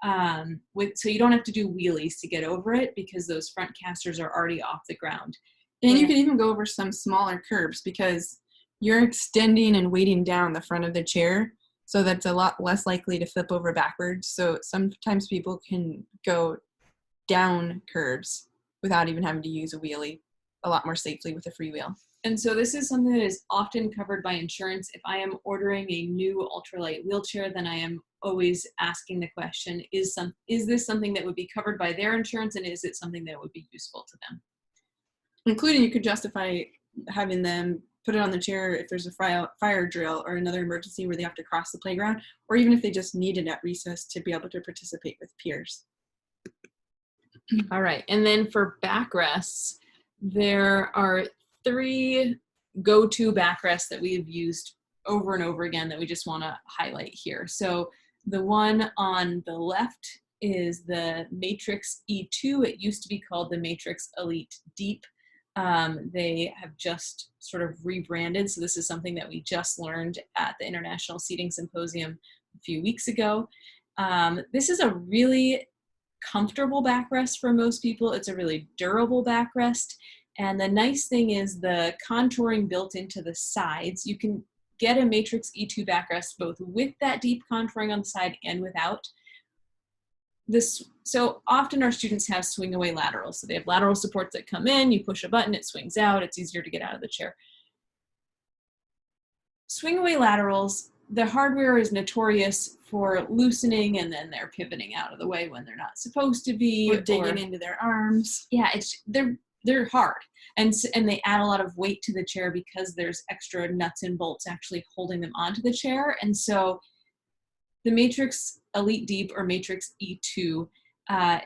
so you don't have to do wheelies to get over it because those front casters are already off the ground. And you can even go over some smaller curbs because you're extending and weighting down the front of the chair, so that's a lot less likely to flip over backwards. So sometimes people can go down curbs without even having to use a wheelie a lot more safely with a freewheel. And so this is something that is often covered by insurance. If I am ordering a new ultralight wheelchair, then I am always asking the question, is this something that would be covered by their insurance, and is it something that would be useful to them? Including, you could justify having them put it on the chair if there's a fire drill or another emergency where they have to cross the playground, or even if they just need it at recess to be able to participate with peers. All right, and then for backrests, there are 3 go-to backrests that we have used over and over again that we just want to highlight here. So the one on the left is the Matrix E2. It used to be called the Matrix Elite Deep. They have just sort of rebranded, so this is something that we just learned at the International Seating Symposium a few weeks ago. This is a really comfortable backrest for most people. It's a really durable backrest, and the nice thing is the contouring built into the sides. You can get a Matrix E2 backrest both with that deep contouring on the side and without. So often our students have swing away laterals. So they have lateral supports that come in, you push a button, it swings out, it's easier to get out of the chair. Swing away laterals, the hardware is notorious for loosening, and then they're pivoting out of the way when they're not supposed to be. Or digging into their arms. Yeah, they're hard. And they add a lot of weight to the chair because there's extra nuts and bolts actually holding them onto the chair. And so the Matrix Elite Deep or Matrix E2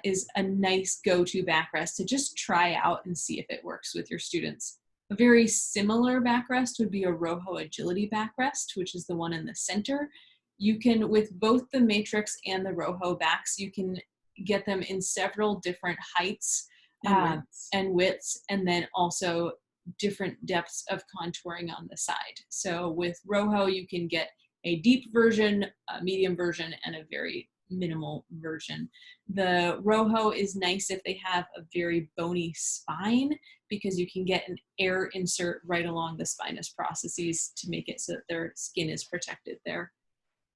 is a nice go-to backrest to just try out and see if it works with your students. A very similar backrest would be a Roho Agility backrest, which is the one in the center. You can, with both the Matrix and the Roho backs, you can get them in several different heights and widths, and then also different depths of contouring on the side. So with Roho, you can get a deep version, a medium version, and a very minimal version. The Roho is nice if they have a very bony spine because you can get an air insert right along the spinous processes to make it so that their skin is protected there.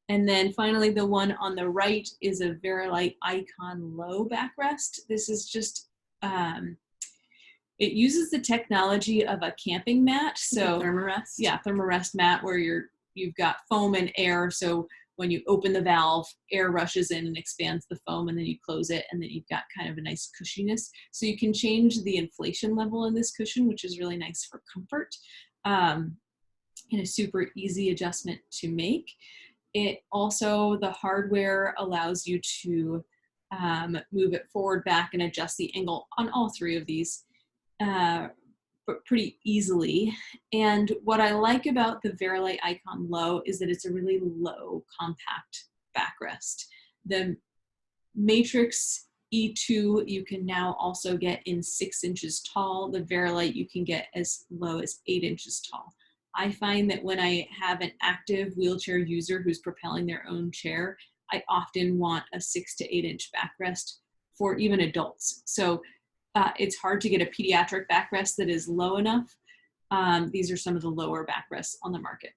And then finally, the one on the right is a Verilight Icon Low backrest. This is just, it uses the technology of a camping mat. So Thermarest. Yeah, Thermarest mat where you've got foam and air. So when you open the valve, air rushes in and expands the foam, and then you close it, and then you've got kind of a nice cushiness. So you can change the inflation level in this cushion, which is really nice for comfort, and a super easy adjustment to make. It also, the hardware allows you to move it forward, back, and adjust the angle on all 3 of these but pretty easily. And what I like about the Verilight Icon Low is that it's a really low, compact backrest. The Matrix E2 you can now also get in 6 inches tall. The Verilight you can get as low as 8 inches tall. I find that when I have an active wheelchair user who's propelling their own chair, I often want a 6 to 8 inch backrest for even adults. So it's hard to get a pediatric backrest that is low enough. These are some of the lower backrests on the market.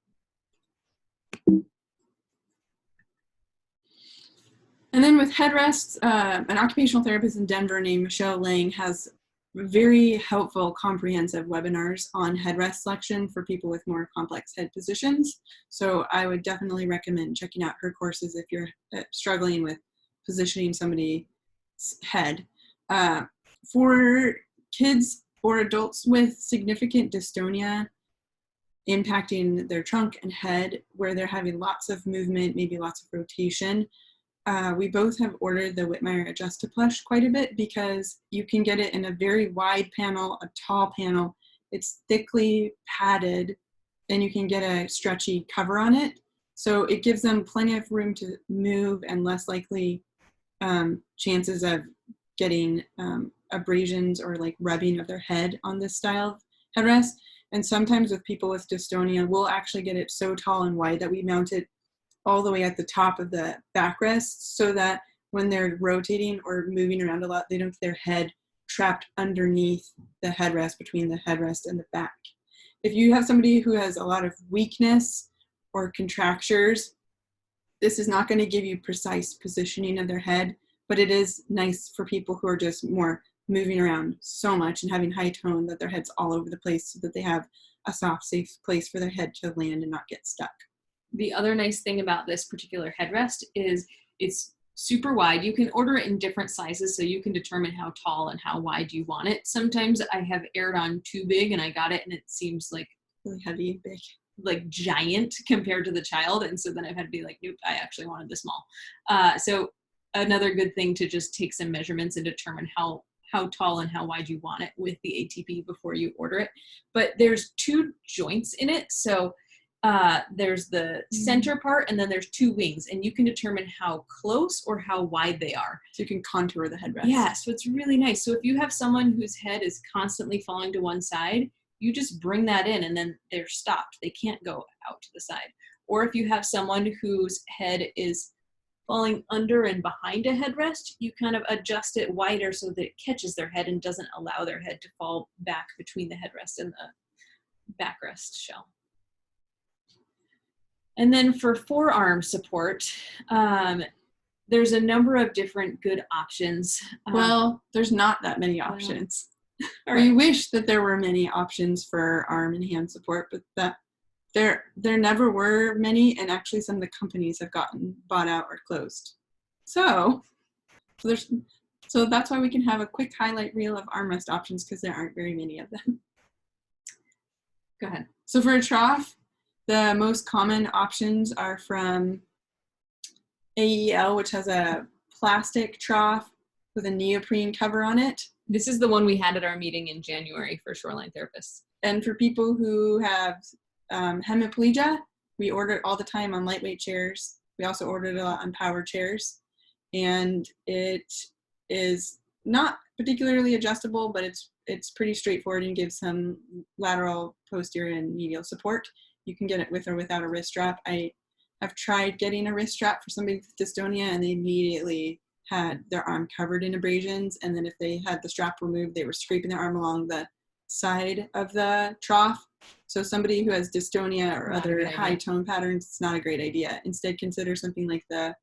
And then with headrests, an occupational therapist in Denver named Michelle Lang has very helpful, comprehensive webinars on headrest selection for people with more complex head positions. So I would definitely recommend checking out her courses if you're struggling with positioning somebody's head. For kids or adults with significant dystonia impacting their trunk and head, where they're having lots of movement, maybe lots of rotation, we both have ordered the Whitmire Adjust-A-Plush quite a bit because you can get it in a very wide panel, a tall panel. It's thickly padded, and you can get a stretchy cover on it. So it gives them plenty of room to move and less likely chances of getting abrasions or like rubbing of their head on this style of headrest. And sometimes with people with dystonia, we'll actually get it so tall and wide that we mount it all the way at the top of the backrest so that when they're rotating or moving around a lot, they don't get their head trapped underneath the headrest, between the headrest and the back. If you have somebody who has a lot of weakness or contractures, this is not going to give you precise positioning of their head, but it is nice for people who are just more moving around so much and having high tone that their head's all over the place so that they have a soft, safe place for their head to land and not get stuck. The other nice thing about this particular headrest is it's super wide. You can order it in different sizes so you can determine how tall and how wide you want it. Sometimes I have erred on too big and I got it and it seems like Really heavy and big. Like giant compared to the child. And so then I've had to be like, nope, I actually wanted the small. So another good thing to just take some measurements and determine how tall and how wide you want it with the ATP before you order it. But there's two joints in it. So there's the center part and then there's two wings, and you can determine how close or how wide they are. So you can contour the headrest. Yeah, so it's really nice. So if you have someone whose head is constantly falling to one side, you just bring that in and then they're stopped. They can't go out to the side. Or if you have someone whose head is falling under and behind a headrest, you kind of adjust it wider so that it catches their head and doesn't allow their head to fall back between the headrest and the backrest shell. And then for forearm support, there's a number of different good options. Well, there's not that many options. We wish that there were many options for arm and hand support, but that there never were many, and actually some of the companies have gotten bought out or closed. So that's why we can have a quick highlight reel of armrest options, because there aren't very many of them. Go ahead. So for a trough, the most common options are from AEL, which has a plastic trough with a neoprene cover on it. This is the one we had at our meeting in January for shoreline therapists. And for people who have hemiplegia, we order it all the time on lightweight chairs. We also order it a lot on power chairs. And it is not particularly adjustable, but it's pretty straightforward and gives some lateral, posterior, and medial support. You can get it with or without a wrist strap. I have tried getting a wrist strap for somebody with dystonia, and they immediately had their arm covered in abrasions. And then if they had the strap removed, they were scraping their arm along the side of the trough. So somebody who has dystonia or other high tone patterns, it's not a great idea. Instead, consider something like the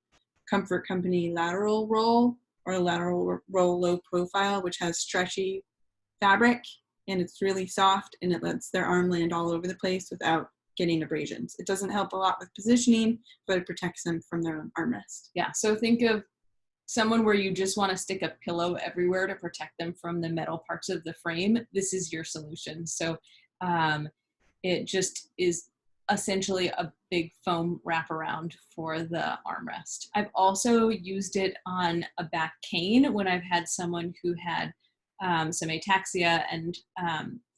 Comfort Company lateral roll or lateral roll low profile, which has stretchy fabric and it's really soft and it lets their arm land all over the place without getting abrasions. It doesn't help a lot with positioning, but it protects them from their own armrest. Yeah, so think of someone where you just want to stick a pillow everywhere to protect them from the metal parts of the frame. This is your solution. So it just is essentially a big foam wraparound for the armrest. I've also used it on a back cane when I've had someone who had some ataxia and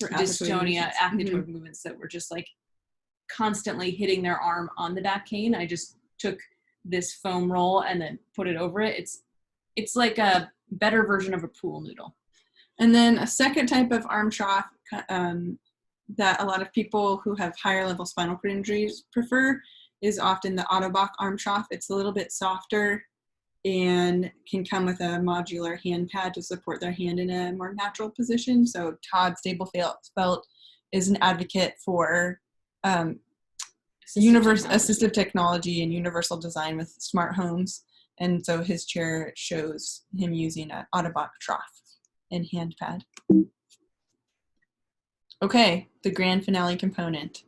dystonia, affectoid movements that were just like constantly hitting their arm on the back cane. I just took this foam roll and then put it over it. It's like a better version of a pool noodle. And then a second type of arm trough that a lot of people who have higher level spinal cord injuries prefer is often the Ottobock arm trough. It's a little bit softer and can come with a modular hand pad to support their hand in a more natural position. So Todd Stablefelt is an advocate for assistive technology and universal design with smart homes. And so his chair shows him using an Ottobock trough and hand pad. Okay, the grand finale component.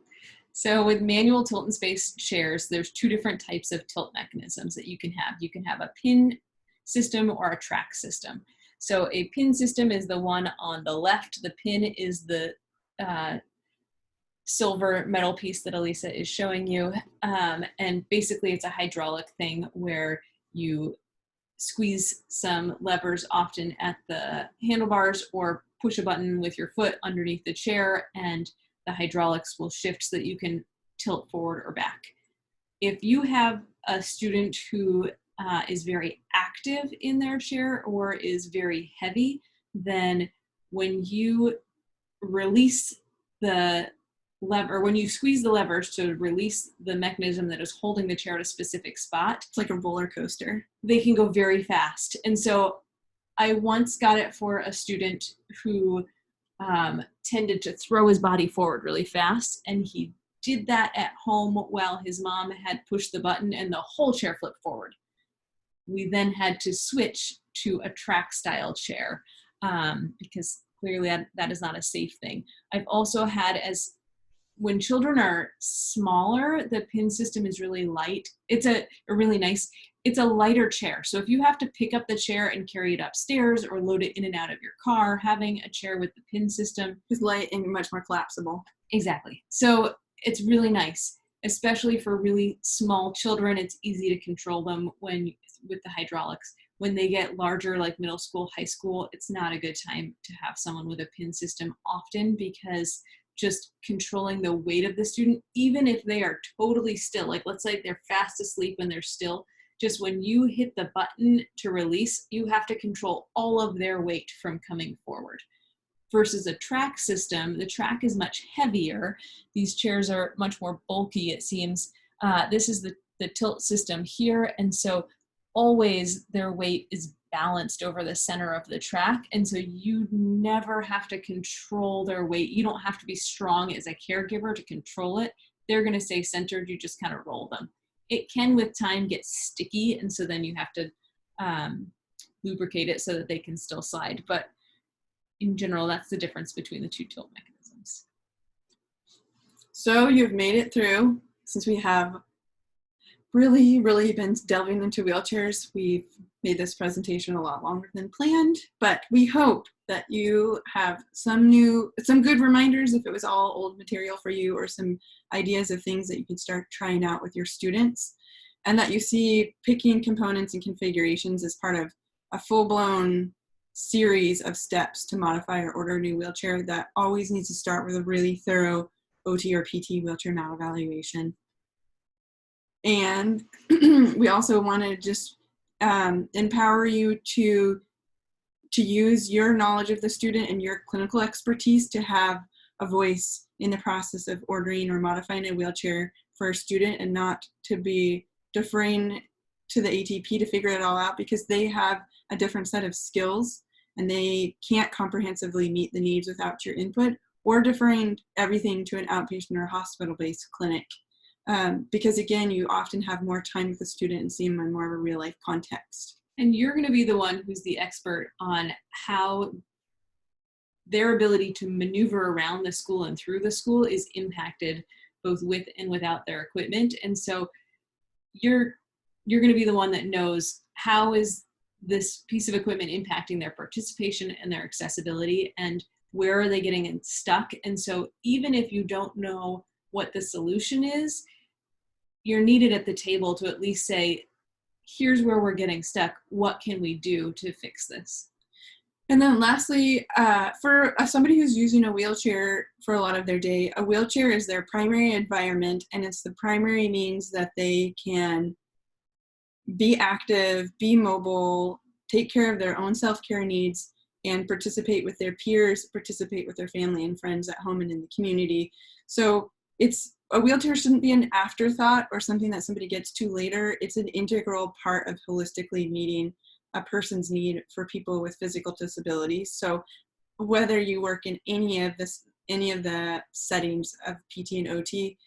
So with manual tilt and space chairs, there's two different types of tilt mechanisms that you can have. You can have a pin system or a track system. So a pin system is the one on the left. The pin is the silver metal piece that Elisa is showing you. And basically it's a hydraulic thing where you squeeze some levers, often at the handlebars, or push a button with your foot underneath the chair, and the hydraulics will shift so that you can tilt forward or back. If you have a student who is very active in their chair or is very heavy, then when you release the lever, when you squeeze the levers to release the mechanism that is holding the chair at a specific spot, It's like a roller coaster. they can go very fast. And so I once got it for a student who tended to throw his body forward really fast, and he did that at home while his mom had pushed the button and the whole chair flipped forward. We then had to switch to a track style chair because clearly that is not a safe thing. I've also had, as when children are smaller, the pin system is really light. It's a really nice, it's a lighter chair. So if you have to pick up the chair and carry it upstairs or load it in and out of your car, having a chair with the pin system It's light and much more collapsible. Exactly. So it's really nice, especially for really small children. It's easy to control them with the hydraulics. When they get larger, like middle school, high school, it's not a good time to have someone with a pin system often, because just controlling the weight of the student, even if they are totally still, like let's say they're fast asleep and they're still, just when you hit the button to release, you have to control all of their weight from coming forward. Versus a track system, the track is much heavier. These chairs are much more bulky, it seems. This is the tilt system here, and so always their weight is balanced over the center of the track, and so you never have to control their weight. You don't have to be strong as a caregiver to control it. They're going to stay centered. You just kind of roll them. It can, with time, get sticky, and so then you have to lubricate it so that they can still slide. But in general, that's the difference between the two tilt mechanisms. So you've made it through. Since we have really been delving into wheelchairs, we've made this presentation a lot longer than planned, but we hope that you have some good reminders, if it was all old material for you, or some ideas of things that you can start trying out with your students, and that you see picking components and configurations as part of a full-blown series of steps to modify or order a new wheelchair that always needs to start with a really thorough OT or PT wheelchair mal-evaluation. And we also want to just empower you to use your knowledge of the student and your clinical expertise to have a voice in the process of ordering or modifying a wheelchair for a student, and not to be deferring to the ATP to figure it all out, because they have a different set of skills and they can't comprehensively meet the needs without your input, or deferring everything to an outpatient or hospital-based clinic. Because again, you often have more time with the student and see them in more of a real life context. And you're going to be the one who's the expert on how their ability to maneuver around the school and through the school is impacted both with and without their equipment. And so you're going to be the one that knows how is this piece of equipment impacting their participation and their accessibility, and where are they getting stuck. And so even if you don't know what the solution is, you're needed at the table to at least say, here's where we're getting stuck. What can we do to fix this? And then lastly, for somebody who's using a wheelchair for a lot of their day, a wheelchair is their primary environment, and it's the primary means that they can be active, be mobile, take care of their own self-care needs, and participate with their peers, participate with their family and friends at home and in the community. So a wheelchair shouldn't be an afterthought or something that somebody gets to later. It's an integral part of holistically meeting a person's need for people with physical disabilities. So whether you work in any of the settings of PT and OT,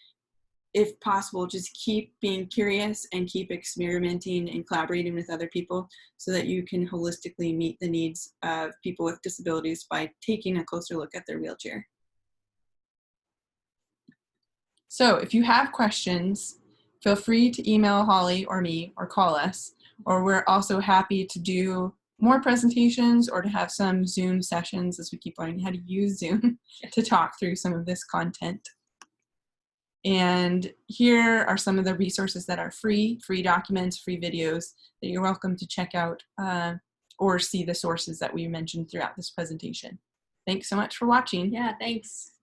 if possible, just keep being curious and keep experimenting and collaborating with other people so that you can holistically meet the needs of people with disabilities by taking a closer look at their wheelchair. So if you have questions, feel free to email Holly or me or call us, or we're also happy to do more presentations or to have some Zoom sessions as we keep learning how to use Zoom to talk through some of this content. And here are some of the resources that are free documents, free videos that you're welcome to check out or see the sources that we mentioned throughout this presentation. Thanks so much for watching. Yeah, thanks.